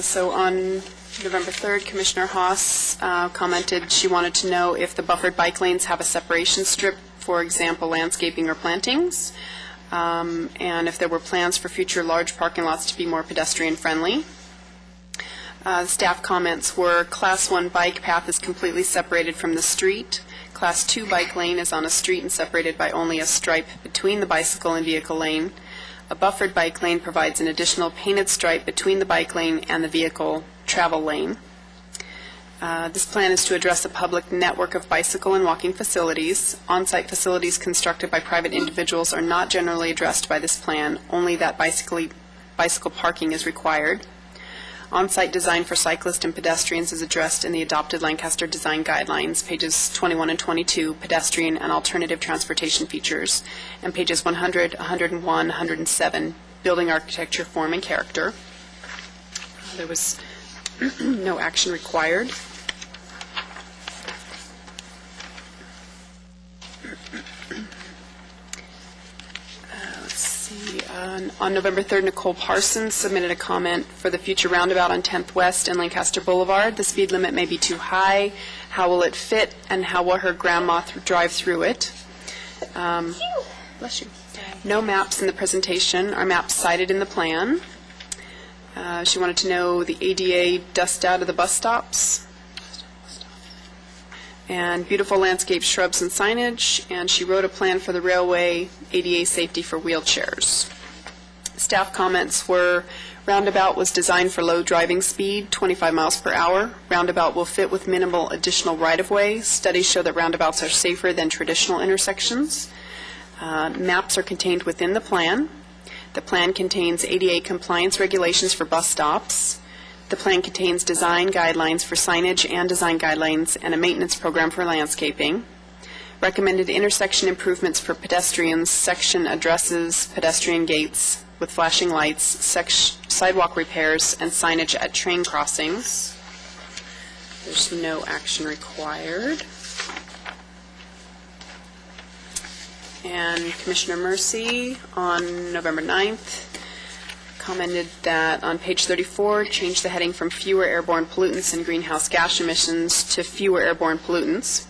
So on November 3rd, Commissioner Haas commented she wanted to know if the buffered bike lanes have a separation strip, for example, landscaping or plantings, and if there were plans for future large parking lots to be more pedestrian-friendly. Staff comments were Class 1 bike path is completely separated from the street. Class 2 bike lane is on a street and separated by only a stripe between the bicycle and vehicle lane. A buffered bike lane provides an additional painted stripe between the bike lane and the vehicle travel lane. This plan is to address a public network of bicycle and walking facilities. On-site facilities constructed by private individuals are not generally addressed by this plan, only that bicycle parking is required. On-site design for cyclists and pedestrians is addressed in the adopted Lancaster Design Guidelines, pages 21 and 22, pedestrian and alternative transportation features, and pages 100, 101, 107, building architecture, form, and character. There was no action required. Let's see. On November 3rd, Nicole Parsons submitted a comment for the future roundabout on 10th West and Lancaster Boulevard. The speed limit may be too high. How will it fit, and how will her grandma drive through it? Bless you. No maps in the presentation. Are maps cited in the plan? She wanted to know the ADA dust out of the bus stops, and beautiful landscape shrubs and signage, and she wrote a plan for the railway ADA safety for wheelchairs. Staff comments were roundabout was designed for low driving speed, 25 miles per hour. Roundabout will fit with minimal additional right-of-way. Studies show that roundabouts are safer than traditional intersections. Maps are contained within the plan. The plan contains ADA compliance regulations for bus stops. The plan contains design guidelines for signage and design guidelines and a maintenance program for landscaping. Recommended intersection improvements for pedestrians, section addresses, pedestrian gates with flashing lights, sidewalk repairs, and signage at train crossings. There's no action required. And Commissioner Mercy, on November 9th, commented that on page 34, change the heading from fewer airborne pollutants and greenhouse gas emissions to fewer airborne pollutants.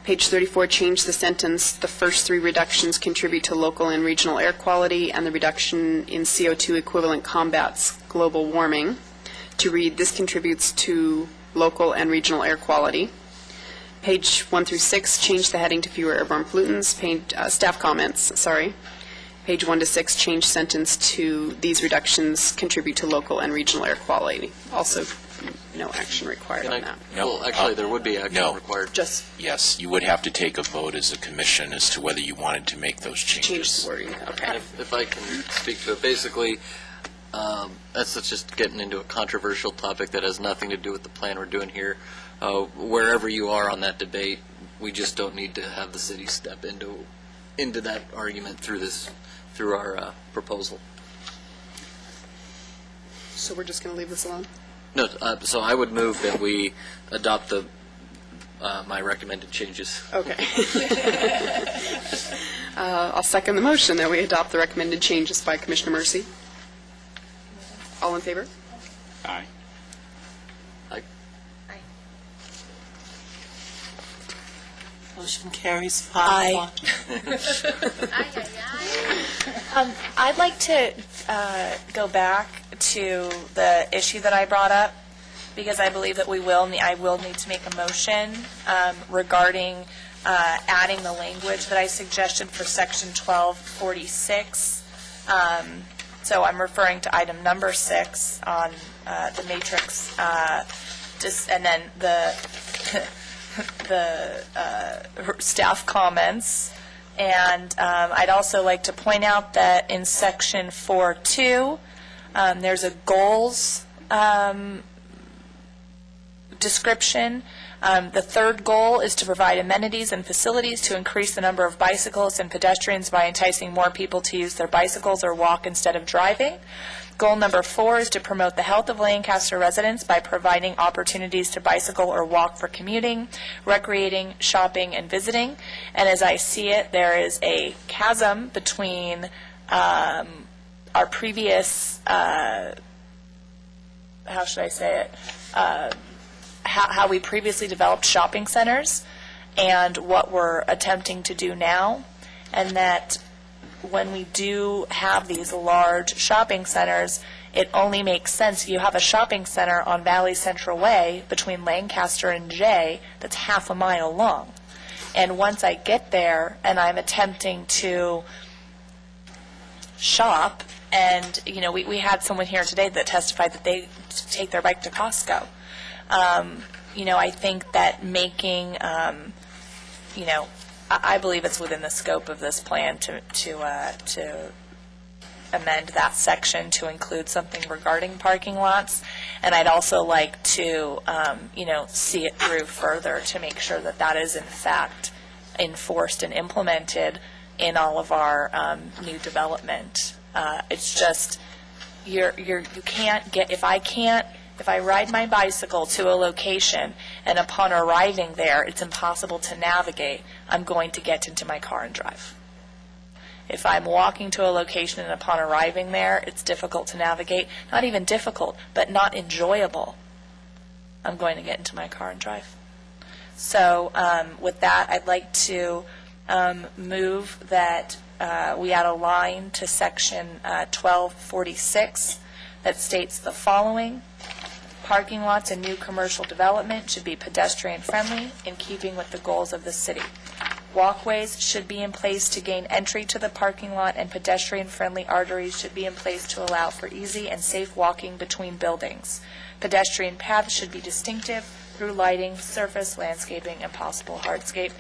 Page 34, change the sentence, the first three reductions contribute to local and regional air quality, and the reduction in CO2 equivalent combats global warming, to read, this contributes to local and regional air quality. Page 1 through 6, change the heading to fewer airborne pollutants. Staff comments, sorry. Page 1 to 6, change sentence to these reductions contribute to local and regional air quality. Also, no action required on that. Well, actually, there would be action No. required. Just Yes, you would have to take a vote as a commission as to whether you wanted to make those change changes. the wording. Okay. If I can speak to it, basically, that's just getting into a controversial topic that has nothing to do with the plan we're doing here. Wherever you are on that debate, we just don't need to have the city step into that argument through our proposal. So we're just going to leave this alone? No, so I would move that we adopt my recommended changes. Okay. I'll second the motion that we adopt the recommended changes by Commissioner Mercy. All in favor? Aye. Motion carries 5-1. I'd like to go back to the issue that I brought up, because I believe that I will need to make a motion regarding adding the language that I suggested for Section 1246. So I'm referring to item number 6 on the matrix, and then the staff comments. And I'd also like to point out that in Section 4.2, there's a goals description. The third goal is to provide amenities and facilities to increase the number of bicyclists and pedestrians by enticing more people to use their bicycles or walk instead of driving. Goal number 4 is to promote the health of Lancaster residents by providing opportunities to bicycle or walk for commuting, recreating, shopping, and visiting. And as I see it, there is a chasm between our previous, how should I say it, how we previously developed shopping centers and what we're attempting to do now, and that when we do have these large shopping centers, it only makes sense if you have a shopping center on Valley Central Way between Lancaster and Jay that's half a mile long. And once I get there and I'm attempting to shop, and we had someone here today that testified that they take their bike to Costco. I think that making, I believe it's within the scope of this plan to amend that section to include something regarding parking lots. And I'd also like to, see it through further to make sure that that is in fact enforced and implemented in all of our new development. It's just, you can't get, if I ride my bicycle to a location and upon arriving there, it's impossible to navigate, I'm going to get into my car and drive. If I'm walking to a location and upon arriving there, it's difficult to navigate, not even difficult, but not enjoyable, I'm going to get into my car and drive. So with that, I'd like to move that we add a line to Section 1246 that states the following: parking lots and new commercial development should be pedestrian-friendly in keeping with the goals of the city. Walkways should be in place to gain entry to the parking lot, and pedestrian-friendly arteries should be in place to allow for easy and safe walking between buildings. Pedestrian paths should be distinctive through lighting, surface, landscaping, and possible hardscape.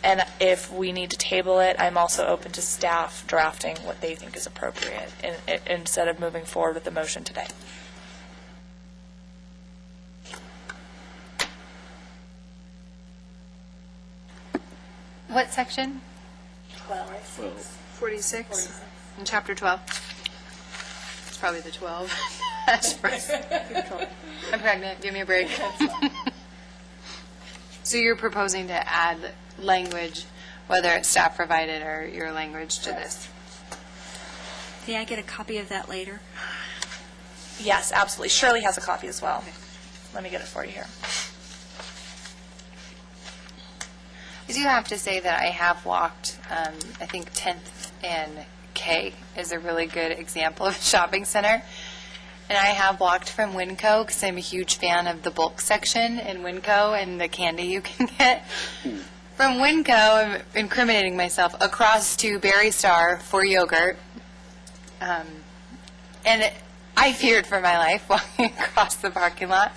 And if we need to table it, I'm also open to staff drafting what they think is appropriate instead of moving forward with the motion today. What section? 46. In Chapter 12? It's probably the 12. I'm pregnant, give me a break. So you're proposing to add language whether it's staff provided or your language to this. May I get a copy of that later? Yes, absolutely. Shirley has a copy as well. Let me get it for you here. I do have to say that I have walked, I think 10th and K is a really good example of a shopping center. And I have walked from Winco because I'm a huge fan of the bulk section in Winco and the candy you can get. From Winco, I'm incriminating myself, across to Berry Star for yogurt. And I feared for my life walking across the parking lot.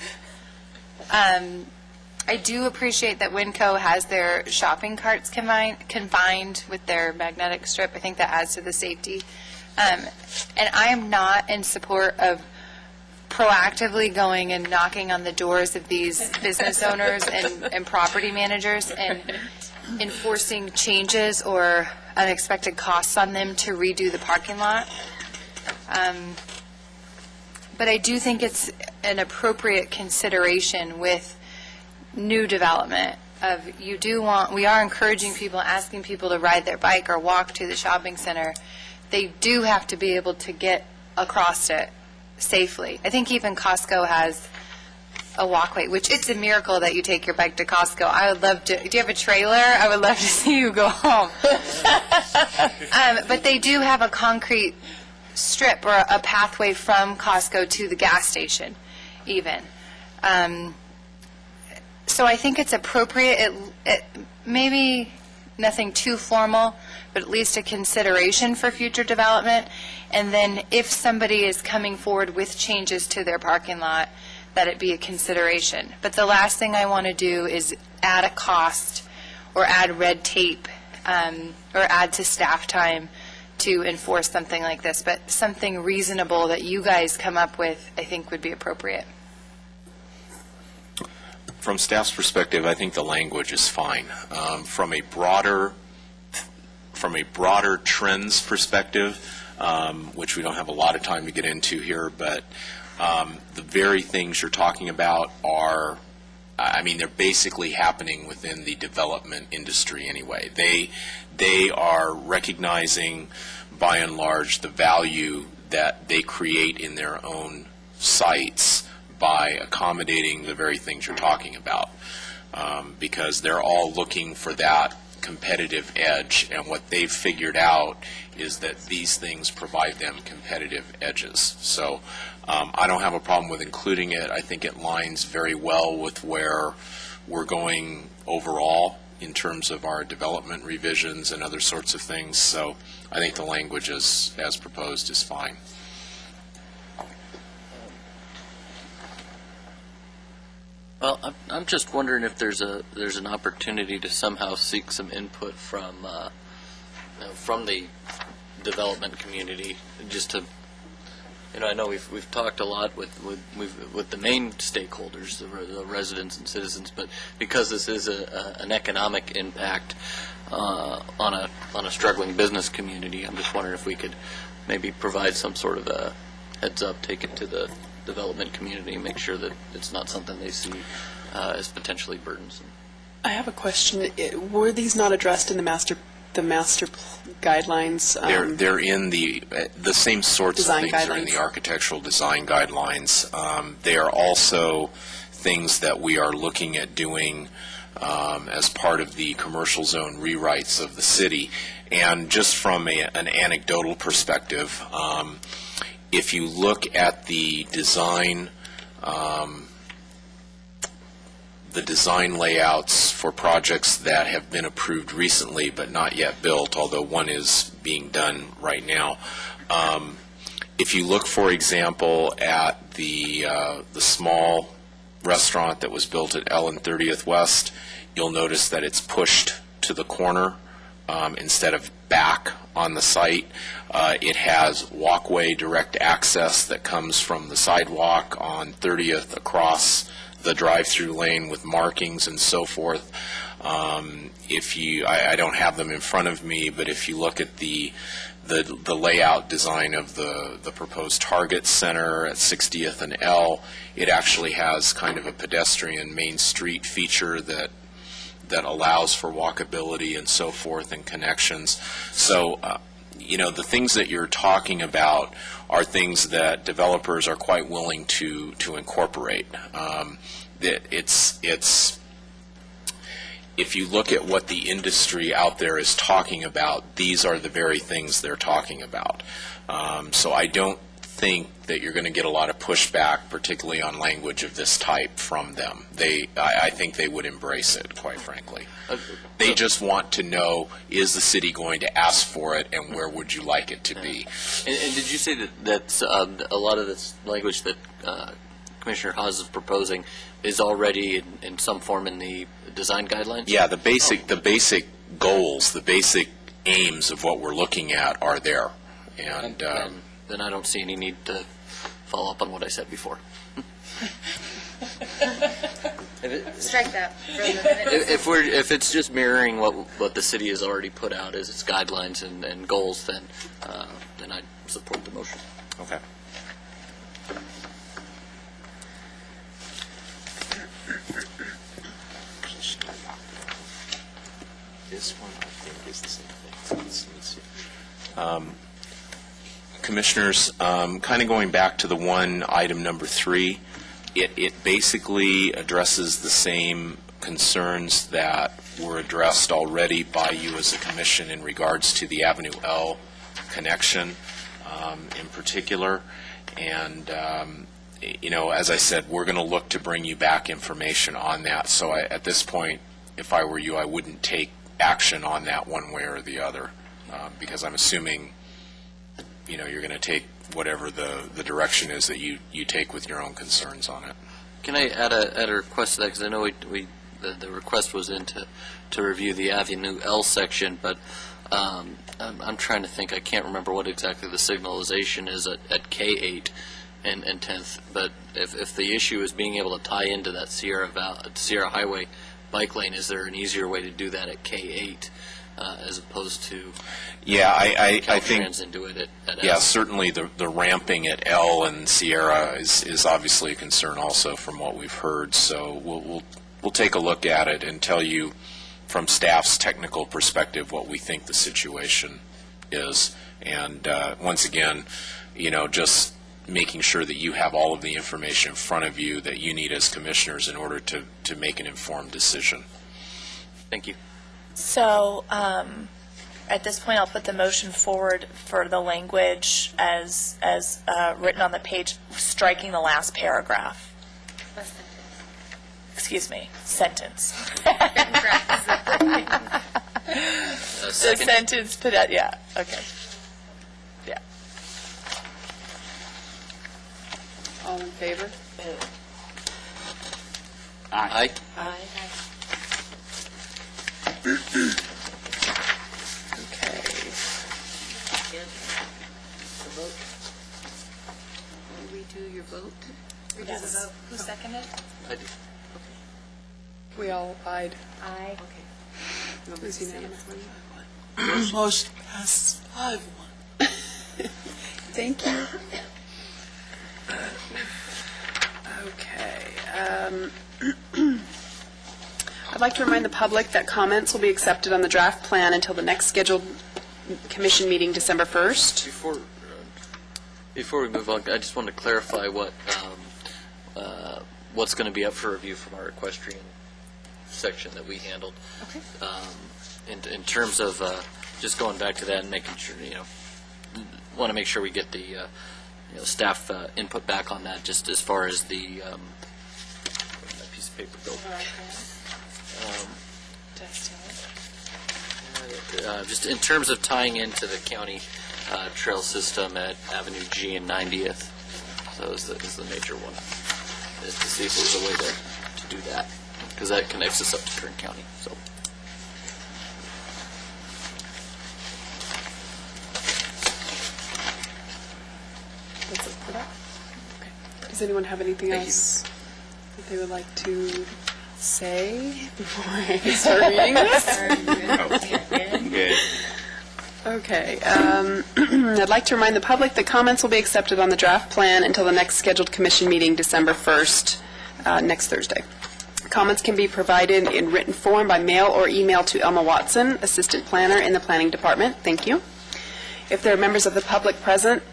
I do appreciate that Winco has their shopping carts confined with their magnetic strip. I think that adds to the safety. And I am not in support of proactively going and knocking on the doors of these business owners and property managers and enforcing changes or unexpected costs on them to redo the parking lot. But I do think it's an appropriate consideration with new development of we are encouraging people, asking people to ride their bike or walk to the shopping center. They do have to be able to get across it safely. I think even Costco has a walkway, which it's a miracle that you take your bike to Costco. I would love to. Do you have a trailer? I would love to see you go home. But they do have a concrete strip or a pathway from Costco to the gas station, even. So I think it's appropriate. It maybe nothing too formal, but at least a consideration for future development. And then if somebody is coming forward with changes to their parking lot, that it be a consideration. But the last thing I want to do is add a cost or add red tape or add to staff time to enforce something like this. But something reasonable that you guys come up with, I think, would be appropriate. From staff's perspective, I think the language is fine. From a broader trends perspective, which we don't have a lot of time to get into here, but the very things you're talking about are, they're basically happening within the development industry anyway. They are recognizing, by and large, the value that they create in their own sites by accommodating the very things you're talking about, because they're all looking for that competitive edge, and what they've figured out is that these things provide them competitive edges. So I don't have a problem with including it. I think it lines very well with where we're going overall in terms of our development revisions and other sorts of things. So I think the language as proposed is fine. Well, I'm just wondering if there's an opportunity to somehow seek some input from the development community, just to, I know we've talked a lot with the main stakeholders, the residents and citizens, but because this is an economic impact on a struggling business community, I'm just wondering if we could maybe provide some sort of a heads up, take it to the development community, make sure that it's not something they see as potentially burdensome. I have a question. Were these not addressed in the master guidelines? They're in the same sorts of things guidelines. are in the architectural design guidelines. They are also things that we are looking at doing as part of the commercial zone rewrites of the city. And just from an anecdotal perspective, if you look at the design layouts for projects that have been approved recently but not yet built, although one is being done right now, if you look, for example, at the small restaurant that was built at Ellen 30th West, you'll notice that it's pushed to the corner instead of back on the site. It has walkway direct access that comes from the sidewalk on 30th across the drive-through lane with markings and so forth. I don't have them in front of me, but if you look at the layout design of the proposed Target Center at 60th and L, it actually has kind of a pedestrian Main Street feature that that allows for walkability and so forth and connections. So, the things that you're talking about are things that developers are quite willing to incorporate. If you look at what the industry out there is talking about, these are the very things they're talking about. So I don't think that you're going to get a lot of pushback, particularly on language of this type, from them. I think they would embrace it, quite frankly. They just want to know, is the city going to ask for it, and where would you like it to be? And did you say that a lot of this language that Commissioner Haas is proposing is already in some form in the design guidelines? Yeah, the basic goals, the basic aims of what we're looking at are there. And then I don't see any need to follow up on what I said before. Strike that for the minute. If it's just mirroring what the city has already put out as its guidelines and goals, then I support the motion. Okay. This one, I think, is the same thing. Commissioners, kind of going back to the one item number 3, it basically addresses the same concerns that were addressed already by you as a commission in regards to the Avenue L connection in particular. And, as I said, we're going to look to bring you back information on that. So at this point, if I were you, I wouldn't take action on that one way or the other, because I'm assuming, you're going to take whatever the direction is that you take with your own concerns on it. Can I add a request to that? Because I know the request was to review the Avenue L section, but I'm trying to think. I can't remember what exactly the signalization is at K8 and 10th. But if the issue is being able to tie into that Sierra Highway bike lane, is there an easier way to do that at K8 as opposed to I think Caltrans into it at yeah, L? certainly the ramping at L and Sierra is obviously a concern also from what we've heard. So we'll take a look at it and tell you from staff's technical perspective what we think the situation is. And once again, just making sure that you have all of the information in front of you that you need as commissioners in order to make an informed decision. Thank you. So, at this point, I'll put the motion forward for the language as written on the page, striking the last paragraph. Excuse me, sentence. The Second. sentence put out, yeah, okay. Yeah. All in favor? Aye. Okay. Redo your vote? Yes. Who seconded? I do. We all ayed. Aye. It was unanimous. Motion passes 5-1. Thank you. Okay. I'd like to remind the public that comments will be accepted on the draft plan until the next scheduled commission meeting, December 1st. Before we move on, I just want to clarify what's going to be up for review from our equestrian section that we handled. Okay. In terms of just going back to that and making sure, want to make sure we get the staff input back on that, just as far as the where'd that piece of paper go? Just in terms of tying into the county trail system at Avenue G and 90th. So is the major one, is to see if there's a way to do that, because that connects us up to Kern County. So. That's it for that? Okay. Does anyone have anything Thank you. else that they would like to say before I start reading this? Good. Okay. I'd like to remind the public that comments will be accepted on the draft plan until the next scheduled commission meeting, December 1st, next Thursday. Comments can be provided in written form by mail or email to Elma Watson, Assistant Planner in the Planning Department. Thank you. If there are members of the public present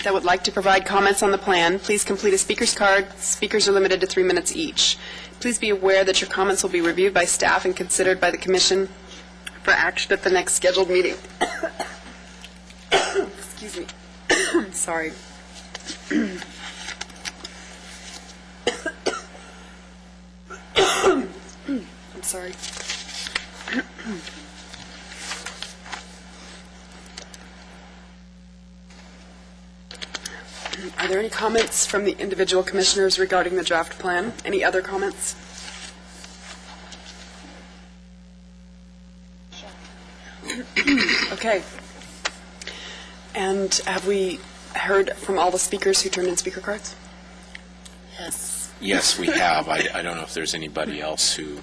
that would like to provide comments on the plan, please complete a speaker's card. Speakers are limited to 3 minutes each. Please be aware that your comments will be reviewed by staff and considered by the Commission for action at the next scheduled meeting. Excuse me. Sorry. I'm sorry. Are there any comments from the individual commissioners regarding the draft plan? Any other comments? Okay. And have we heard from all the speakers who turned in speaker cards? Yes. Yes, we have. I don't know if there's anybody else who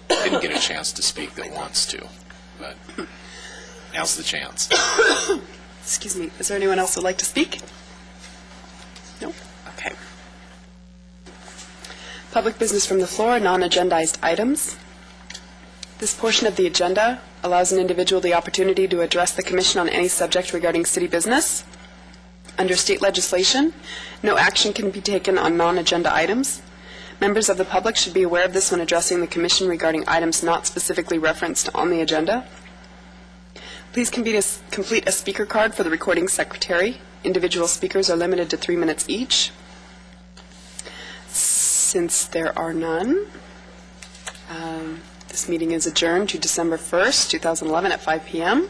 didn't get a chance to speak that wants to, but now's the chance. Excuse me. Is there anyone else who would like to speak? No? Okay. Public business from the floor, non-agendized items. This portion of the agenda allows an individual the opportunity to address the Commission on any subject regarding city business. Under state legislation, no action can be taken on non-agenda items. Members of the public should be aware of this when addressing the Commission regarding items not specifically referenced on the agenda. Please complete a speaker card for the recording secretary. Individual speakers are limited to 3 minutes each. Since there are none, this meeting is adjourned to December 1st, 2011 at 5 p.m.